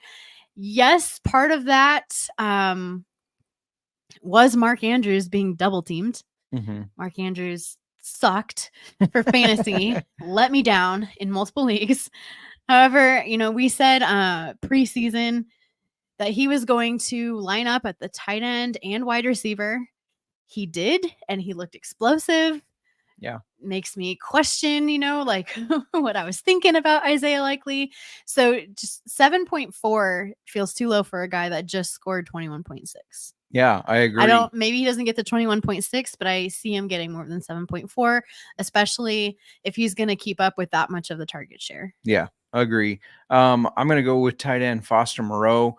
Yes, part of that was Mark Andrews being double teamed. Mark Andrews sucked for fantasy, let me down in multiple leagues. However, we said preseason that he was going to line up at the tight end and wide receiver. He did, and he looked explosive. Yeah. Makes me question, what I was thinking about Isaiah Likely. So just 7.4 feels too low for a guy that just scored 21.6. Yeah, I agree. Maybe he doesn't get the 21.6, but I see him getting more than 7.4, especially if he's going to keep up with that much of the target share. Yeah, I agree. I'm going to go with tight end Foster Moreau.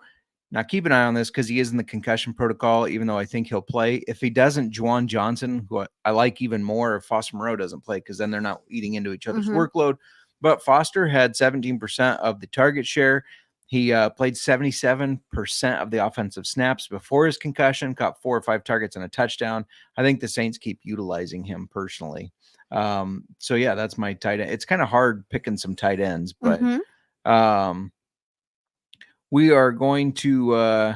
Now, keep an eye on this because he is in the concussion protocol, even though I think he'll play. If he doesn't, Juwan Johnson, who I like even more if Foster Moreau doesn't play, because then they're not eating into each other's workload. But Foster had 17% of the target share. He played 77% of the offensive snaps before his concussion, caught 4 or 5 targets and a touchdown. I think the Saints keep utilizing him personally. So, yeah, that's my tight end. It's kind of hard picking some tight ends, but we are going to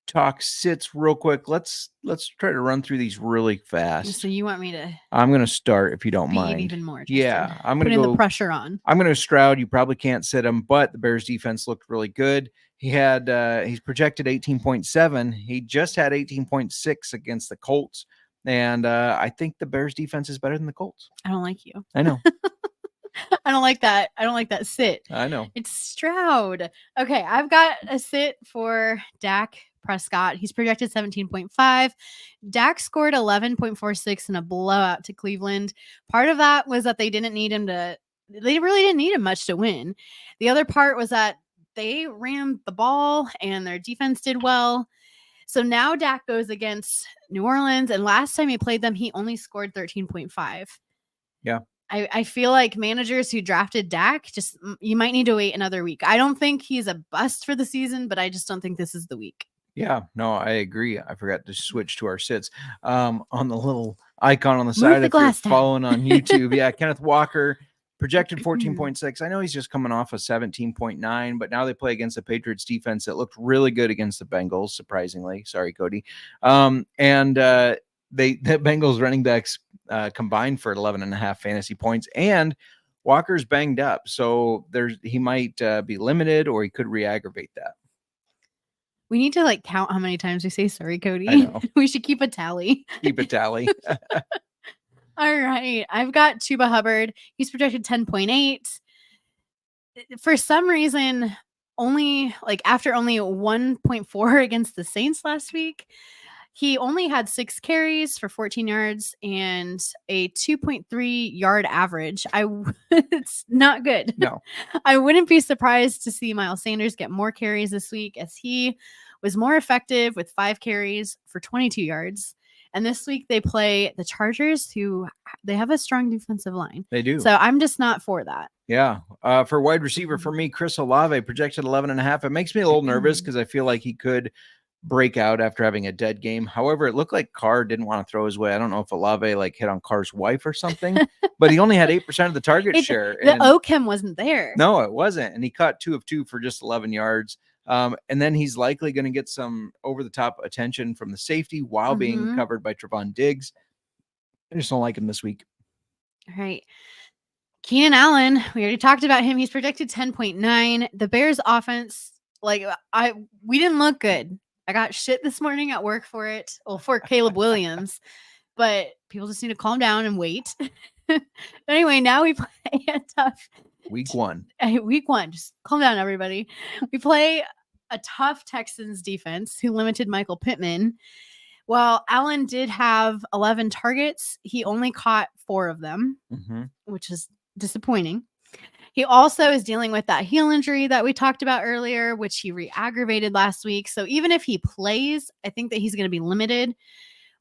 talk sits real quick. Let's try to run through these really fast. So you want me to? I'm going to start if you don't mind. Even more. Yeah, I'm going to put the pressure on. I'm going to Stroud. You probably can't sit him, but the Bears defense looked really good. He's projected 18.7. He just had 18.6 against the Colts, and I think the Bears defense is better than the Colts. I don't like you. I know. I don't like that. I don't like that sit. I know. It's Stroud. Okay, I've got a sit for Dak Prescott. He's projected 17.5. Dak scored 11.46 in a blowout to Cleveland. Part of that was that they really didn't need him much to win. The other part was that they ran the ball and their defense did well. So now Dak goes against New Orleans, and last time he played them, he only scored 13.5. Yeah. I feel like managers who drafted Dak, you might need to wait another week. I don't think he's a bust for the season, but I just don't think this is the week. Yeah, no, I agree. I forgot to switch to our sits. On the little icon on the side, if you're following on YouTube. Yeah, Kenneth Walker, projected 14.6. I know he's just coming off a 17.9, but now they play against the Patriots defense that looked really good against the Bengals, surprisingly. Sorry, Cody. The Bengals running backs combined for 11.5 fantasy points, and Walker's banged up, so he might be limited, or he could re-aggravate that. We need to count how many times we say sorry, Cody. I know. We should keep a tally. Keep a tally. All right, I've got Chuba Hubbard. He's projected 10.8. For some reason, after only 1.4 against the Saints last week, he only had 6 carries for 14 yards and a 2.3 yard average. It's not good. No. I wouldn't be surprised to see Miles Sanders get more carries this week, as he was more effective with 5 carries for 22 yards. And this week they play the Chargers, who they have a strong defensive line. They do. So I'm just not for that. Yeah. For wide receiver, for me, Chris Olave projected 11.5. It makes me a little nervous because I feel like he could break out after having a dead game. However, it looked like Carr didn't want to throw his way. I don't know if Olave like hit on Carr's wife or something, but he only had 8% of the target share. The Ochem wasn't there. No, it wasn't. And he caught 2 of 2 for just 11 yards. And then he's likely going to get some over-the-top attention from the safety while being covered by Trevon Diggs. I just don't like him this week. All right. Keenan Allen, we already talked about him. He's projected 10.9. The Bears offense, we didn't look good. I got shit this morning at work for it. Well, for Caleb Williams, but people just need to calm down and wait. But anyway, now we play a tough week one. Just calm down, everybody. We play a tough Texans defense who limited Michael Pittman. While Allen did have 11 targets, he only caught 4 of them, which is disappointing. He also is dealing with that heel injury that we talked about earlier, which he re-aggravated last week. So even if he plays, I think that he's going to be limited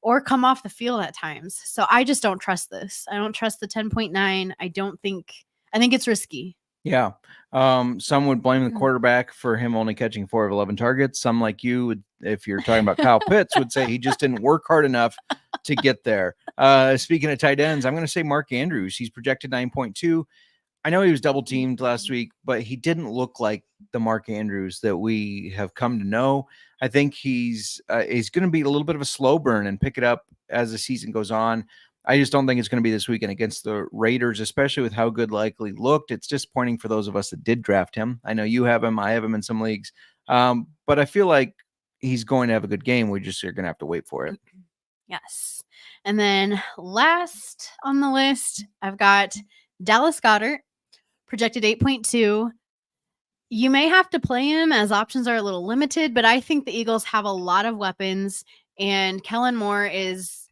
or come off the field at times. So I just don't trust this. I don't trust the 10.9. I think it's risky. Yeah. Some would blame the quarterback for him only catching 4 of 11 targets. Some like you would, if you're talking about Kyle Pitts, would say he just didn't work hard enough to get there. Speaking of tight ends, I'm going to say Mark Andrews. He's projected 9.2. I know he was double teamed last week, but he didn't look like the Mark Andrews that we have come to know. I think he's going to be a little bit of a slow burn and pick it up as the season goes on. I just don't think it's going to be this weekend against the Raiders, especially with how good Likely looked. It's disappointing for those of us that did draft him. I know you have him. I have him in some leagues. But I feel like he's going to have a good game. We just are going to have to wait for it. Yes. And then last on the list, I've got Dallas Goedert, projected 8.2. You may have to play him as options are a little limited, but I think the Eagles have a lot of weapons, and Kellen Moore is,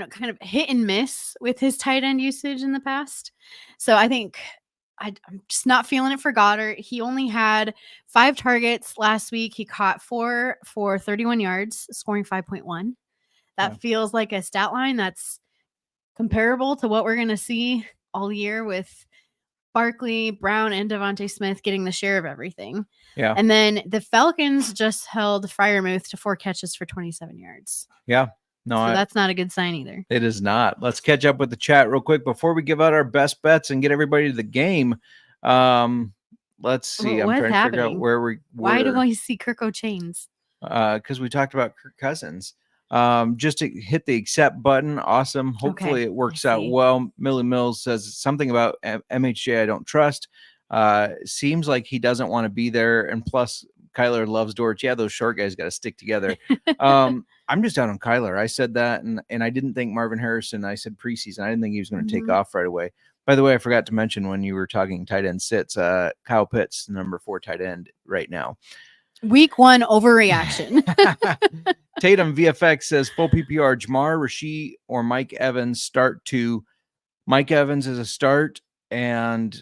kind of hit and miss with his tight end usage in the past. So I think I'm just not feeling it for Goddard. He only had 5 targets last week. He caught 4 for 31 yards, scoring 5.1. That feels like a stat line that's comparable to what we're going to see all year with Barkley, Brown, and Devontae Smith getting the share of everything. Yeah. And then the Falcons just held Freiermuth to 4 catches for 27 yards. Yeah. No, so that's not a good sign either. It is not. Let's catch up with the chat real quick before we give out our best bets and get everybody to the game. Let's see. I'm trying to figure out where we were. Why do I see Kirko Chains? Because we talked about Kirk Cousins. Just to hit the accept button. Awesome. Hopefully it works out well. Millie Mills says something about MHJ I don't trust. Seems like he doesn't want to be there. And plus, Kyler loves Dortch. Yeah, those short guys got to stick together. I'm just out on Kyler. I said that, and I didn't think Marvin Harrison. I said preseason. I didn't think he was going to take off right away. By the way, I forgot to mention when you were talking tight end sits, Kyle Pitts, number 4 tight end right now. Week 1 overreaction. Tatum VFX says full PPR, Jamar, Rasheed, or Mike Evans start 2. Mike Evans is a start, and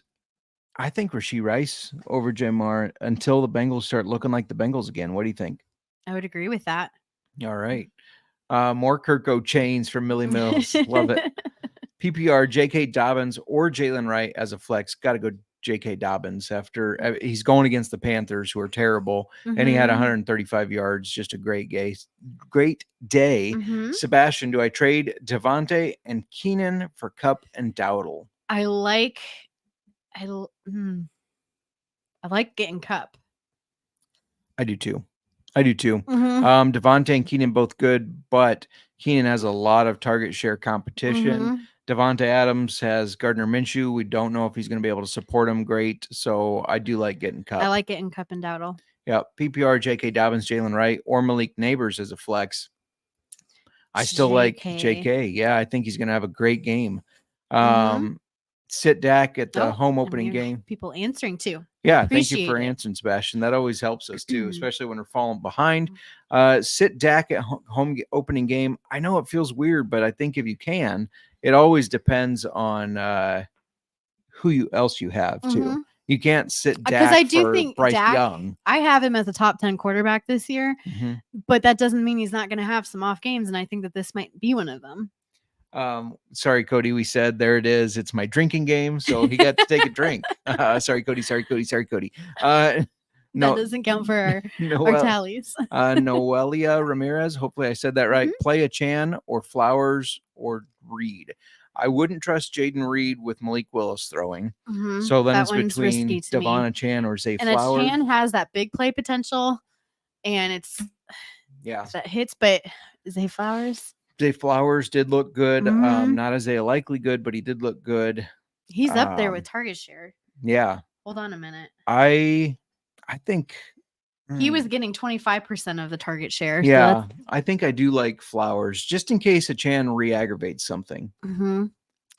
I think Rasheed Rice over Jamar until the Bengals start looking like the Bengals again. What do you think? I would agree with that. All right. More Kirko Chains from Millie Mills. Love it. PPR, J.K. Dobbins or Jalen Wright as a flex. Got to go J.K. Dobbins after he's going against the Panthers, who are terrible. And he had 135 yards. Just a great day. Sebastian, do I trade Devontae and Keenan for Kupp and Dowdle? I like getting Kupp. I do too. Devontae and Keenan both good, but Keenan has a lot of target share competition. Devontae Adams has Gardner Minshew. We don't know if he's going to be able to support him great, so I do like getting Kupp. I like getting Kupp and Dowdle. Yeah, PPR, J.K. Dobbins, Jalen Wright, or Malik Neighbors as a flex. I still like J.K. Yeah, I think he's going to have a great game. Sit Dak at the home opening game. People answering too. Yeah, thank you for answering, Sebastian. That always helps us too, especially when we're falling behind. Sit Dak at home opening game. I know it feels weird, but I think if you can, it always depends on who else you have too. You can't sit Dak because I do think Bryce Young. I have him as a top 10 quarterback this year, but that doesn't mean he's not going to have some off games, and I think that this might be one of them. Sorry, Cody. We said there it is. It's my drinking game, so he got to take a drink. Sorry, Cody. That doesn't count for our Noel, tallies. Noelia Ramirez. Hopefully I said that right. Play a Chan or Flowers or Reed. I wouldn't trust Jaden Reed with Malik Willis throwing. So then That it's one's between risky to me. Devon Chan or Zay And Flowers. a Chan has that big play potential, and it's that hits, but Zay Flowers. Zay Flowers did look good. Not as a likely good, but he did look good. He's up there with target share. Yeah. Hold on a minute. I think he was getting 25% of the target share. Yeah, so I think I do like Flowers, just in case a Chan re-aggravates something. What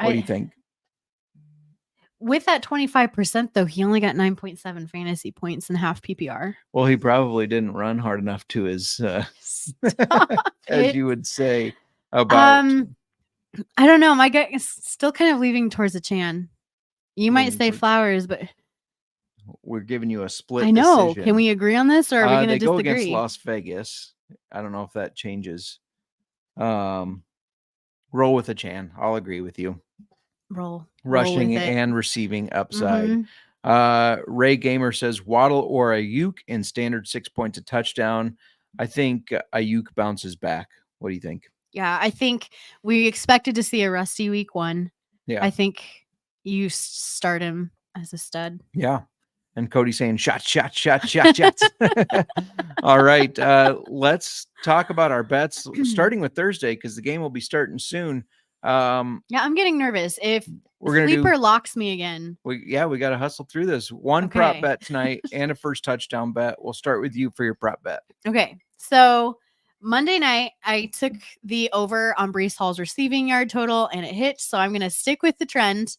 do you think? With that 25%, though, he only got 9.7 fantasy points in half PPR. Well, he probably didn't run hard enough to his, as you would say, about. I don't know. My gut is still kind of leaning towards a Chan. You might say Flowers, but we're giving you a split. I know. Decision. Can we agree on this, or are we going to disagree? Go against Las Vegas. I don't know if that changes. Roll with a Chan. I'll agree with you. Rushing and receiving upside. Ray Gamer says Waddle or Ayuk in standard 6 points a touchdown. I think Ayuk bounces back. What do you think? Yeah, I think we expected to see a rusty week 1. Yeah, I think you start him as a stud. Yeah. And Cody saying shots. All right. Let's talk about our bets starting with Thursday, because the game will be starting soon. I'm getting nervous. If we're gonna Sleeper locks me again. We got to hustle through this. One prop bet tonight and a first touchdown bet. We'll start with you for your prop bet. Okay. So Monday night, I took the over on Breece Hall's receiving yard total, and it hit. So I'm going to stick with the trend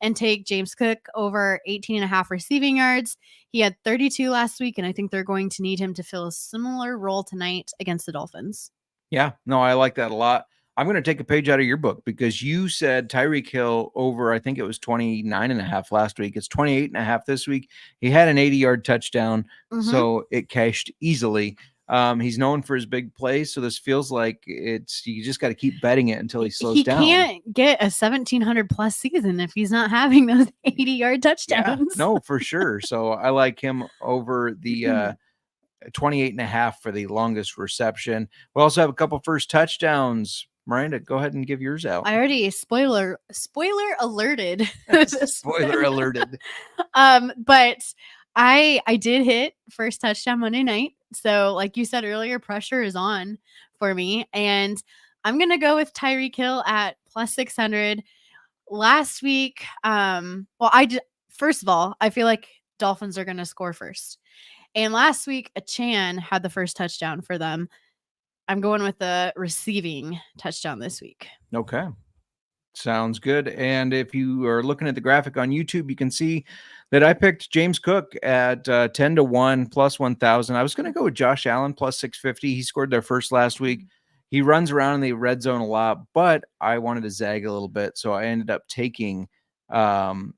and take James Cook over 18.5 receiving yards. He had 32 last week, and I think they're going to need him to fill a similar role tonight against the Dolphins. Yeah, no, I like that a lot. I'm going to take a page out of your book, because you said Tyreek Hill over, I think it was 29.5 last week. It's 28.5 this week. He had an 80-yard touchdown, so it cashed easily. He's known for his big plays, so this feels like you just got to keep betting it until he slows down. He can't get a 1,700 plus season if he's not having those 80-yard touchdowns. Yeah, no, for sure. So I like him over the 28.5 for the longest reception. We also have a couple first touchdowns. Miranda, go ahead and give yours out. I already spoiler alerted. Spoiler alerted. But I did hit first touchdown Monday night. So like you said earlier, pressure is on for me. And I'm going to go with Tyreek Hill at plus 600. Last week, first of all, I feel like Dolphins are going to score first. And last week, a Chan had the first touchdown for them. I'm going with the receiving touchdown this week. Okay. Sounds good. And if you are looking at the graphic on YouTube, you can see that I picked James Cook at 10-1 plus 1,000. I was going to go with Josh Allen plus 650. He scored their first last week. He runs around in the red zone a lot, but I wanted to zag a little bit, so I ended up taking James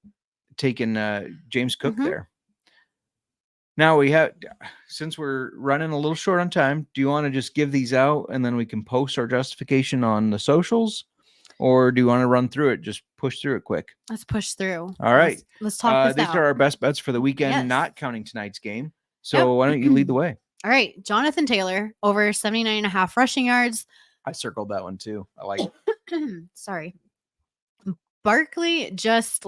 Cook there. Now since we're running a little short on time, do you want to just give these out and then we can post our justification on the socials? Or do you want to run through it? Just push through it quick. Let's push through. All right. Let's talk this These out. are our best bets for the weekend, not counting tonight's game. So why don't you lead the way? All right. Jonathan Taylor, over 79.5 rushing yards. I circled that one too. I like it. Sorry. Barkley just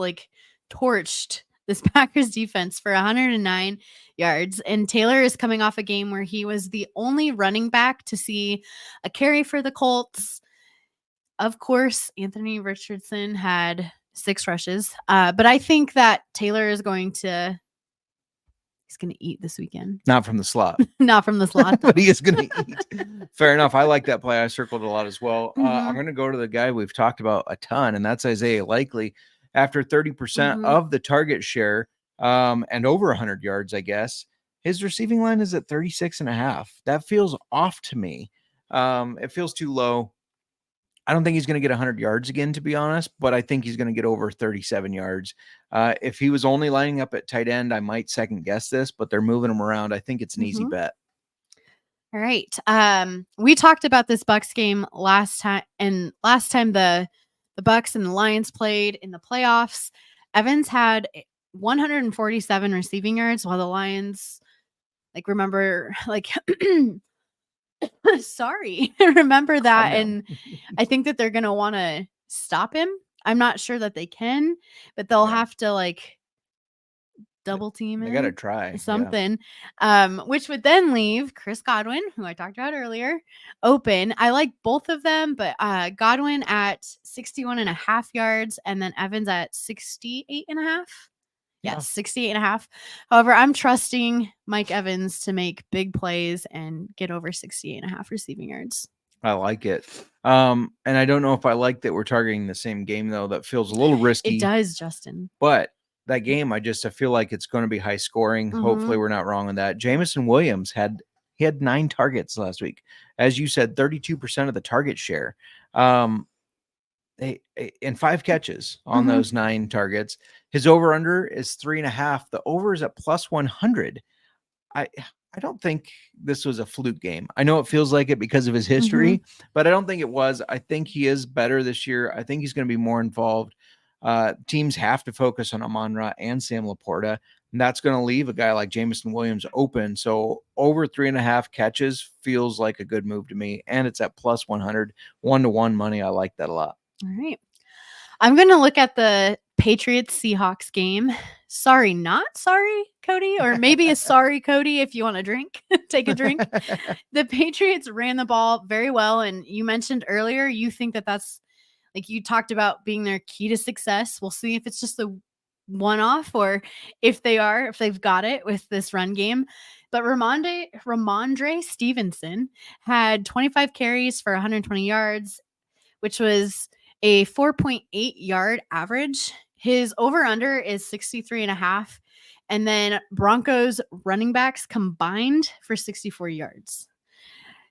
torched this Packers defense for 109 yards. And Taylor is coming off a game where he was the only running back to see a carry for the Colts. Of course, Anthony Richardson had 6 rushes. But I think that Taylor is going to eat this weekend. Not from the slot. Not from the slot. But he is going to eat. Fair enough. I like that play. I circled a lot as well. I'm going to go to the guy we've talked about a ton, and that's Isaiah Likely. After 30% of the target share and over 100 yards, I guess, his receiving line is at 36.5. That feels off to me. It feels too low. I don't think he's going to get 100 yards again, to be honest, but I think he's going to get over 37 yards. If he was only lining up at tight end, I might second guess this, but they're moving him around. I think it's an easy bet. All right. We talked about this Bucs game last time, and last time the Bucs and the Lions played in the playoffs. Evans had 147 receiving yards, while the Lions Like, remember, like, sorry, remember that. down. And I think that they're going to want to stop him. I'm not sure that they can, but they'll Yeah. have to like double team They him, got to try. Yeah. something, which would then leave Chris Godwin, who I talked about earlier, open. I like both of them, but Godwin at 61.5 yards and then Evans at 68.5. Yeah. 68.5. However, I'm trusting Mike Evans to make big plays and get over 68.5 receiving yards. I like it. And I don't know if I like that we're targeting the same game, though. That feels a little risky. It does, Justin. But that game, I feel like it's going to be high scoring. Hopefully we're not wrong on that. Jamison Williams had 9 targets last week. As you said, 32% of the target share. And 5 catches on those 9 targets. His over-under is 3.5. The over is at plus 100. I don't think this was a fluke game. I know it feels like it because of his history, but I don't think it was. I think he is better this year. I think he's going to be more involved. Teams have to focus on Amon-Ra and Sam Laporta, and that's going to leave a guy like Jamison Williams open. So over 3.5 catches feels like a good move to me, and it's at plus 100, 1-to-1 money. I like that a lot. All right. I'm going to look at the Patriots-Seahawks game. Sorry, not sorry, Cody, or maybe a sorry, Cody, if you want a drink, take a drink. The Patriots ran the ball very well, and you mentioned earlier you think that that's, like, you talked about being their key to success. We'll see if it's just a one-off or if they've got it with this run game. But Ramondre Stevenson had 25 carries for 120 yards, which was a 4.8 yard average. His over-under is 63.5. And then Broncos running backs combined for 64 yards.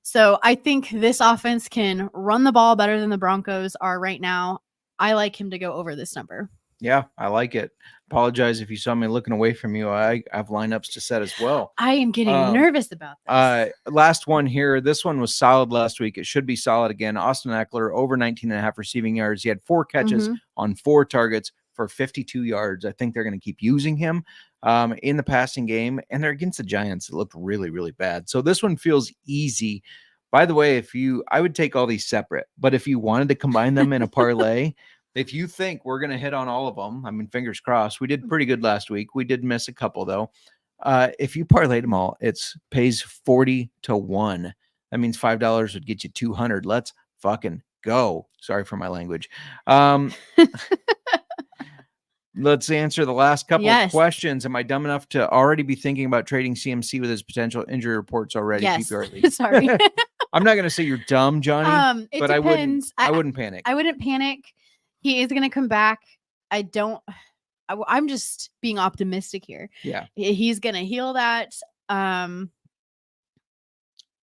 So I think this offense can run the ball better than the Broncos are right now. I like him to go over this number. Yeah, I like it. Apologize if you saw me looking away from you. I have lineups to set as well. I am getting nervous about this. Last one here. This one was solid last week. It should be solid again. Austin Eckler, over 19.5 receiving yards. He had 4 catches on 4 targets for 52 yards. I think they're going to keep using him in the passing game. And they're against the Giants. It looked really, really bad. So this one feels easy. By the way, I would take all these separate, but if you wanted to combine them in a parlay, if you think we're going to hit on all of them, I mean, fingers crossed. We did pretty good last week. We did miss a couple, though. If you parlayed them all, it pays 40-1. That means $5 would get you 200. Let's fucking go. Sorry for my language. Let's answer the last couple of questions. Am I dumb enough to already be thinking about trading CMC with his potential injury reports already? Yes. PPR Sorry. I'm not going to say you're dumb, Johnny, but depends. I wouldn't panic. I wouldn't panic. He is going to come back. I'm just being optimistic here. Yeah. He's going to heal that.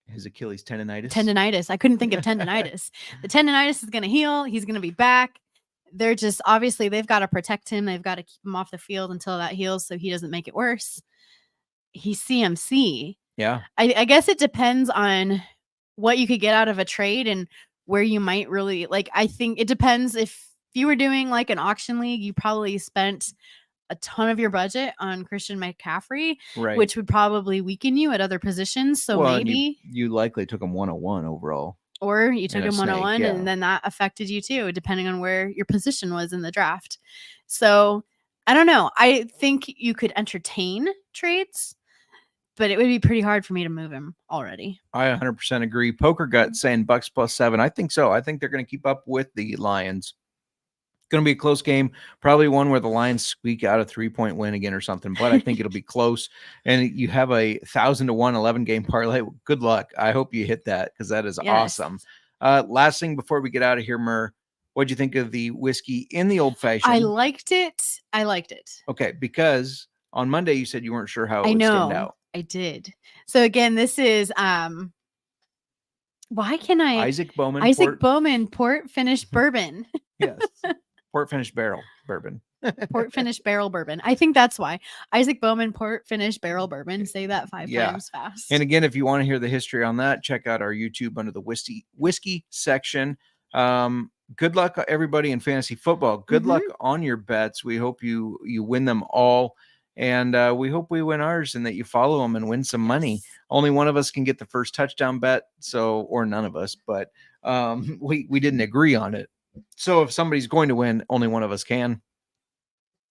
His Achilles tendonitis. I couldn't think of tendonitis. The tendonitis is going to heal. He's going to be back. They're just, obviously they've got to protect him. They've got to keep him off the field until that heals so he doesn't make it worse. He's CMC. Yeah. I guess it depends on what you could get out of a trade and where you might really, like, I think it depends. If you were doing like an auction league, you probably spent a ton of your budget on Christian McCaffrey, right, which would probably weaken you at other positions. So maybe you likely took him 101 overall. Or you took him 101 and then that affected you too, depending on where your position was in the draft. So I don't know. I think you could entertain trades, but it would be pretty hard for me to move him already. I 100% agree. Poker Gut saying Bucks +7. I think so. I think they're going to keep up with the Lions. Going to be a close game, probably one where the Lions squeak out a 3-point win again or something, but I think it'll be close. And you have a 1,000-1 11-game parlay. Good luck. I hope you hit that because that is awesome. Last thing before we get out of here, Mur, what'd you think of the whiskey in the old fashioned? I liked it. Okay, because on Monday you said you weren't sure how it would stand out. I did. So again, this is why can I Isaac Bowman port finished bourbon. Yes. Port finished barrel bourbon. Port finished barrel bourbon. I think that's why. Isaac Bowman port finished barrel bourbon. Say that 5 times fast. And again, if you want to hear the history on that, check out our YouTube under the whiskey section. Good luck, everybody, in fantasy football. Good luck on your bets. We hope you win them all. And we hope we win ours and that you follow them and win some money. Only one of us can get the first touchdown bet, or none of us, but we didn't agree on it. So if somebody's going to win, only one of us can.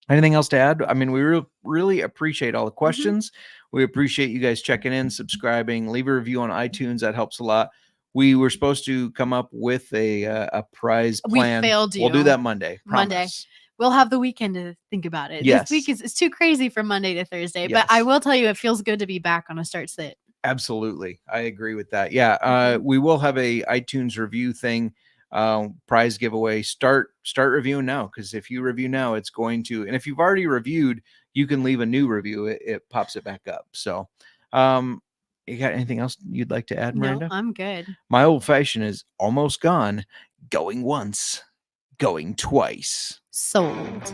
Anything else to add? I mean, we really appreciate all the questions. We appreciate you guys checking in, subscribing, leave a review on iTunes. That helps a lot. We were supposed to come up with a prize plan. We failed you. We'll do that Monday. Monday. Promise. We'll have the weekend to think about it. Yes. This week it's too crazy from Monday to Thursday, Yes. but I will tell you, it feels good to be back on a start sit. Absolutely. I agree with that. Yeah. We will have a iTunes review thing, prize giveaway. Start reviewing now. Cause if you review now, it's going to, and if you've already reviewed, you can leave a new review. It pops it back up. So, you got anything else you'd like to add, Miranda? No, I'm good. My old fashioned is almost gone. Going once, going twice. Sold.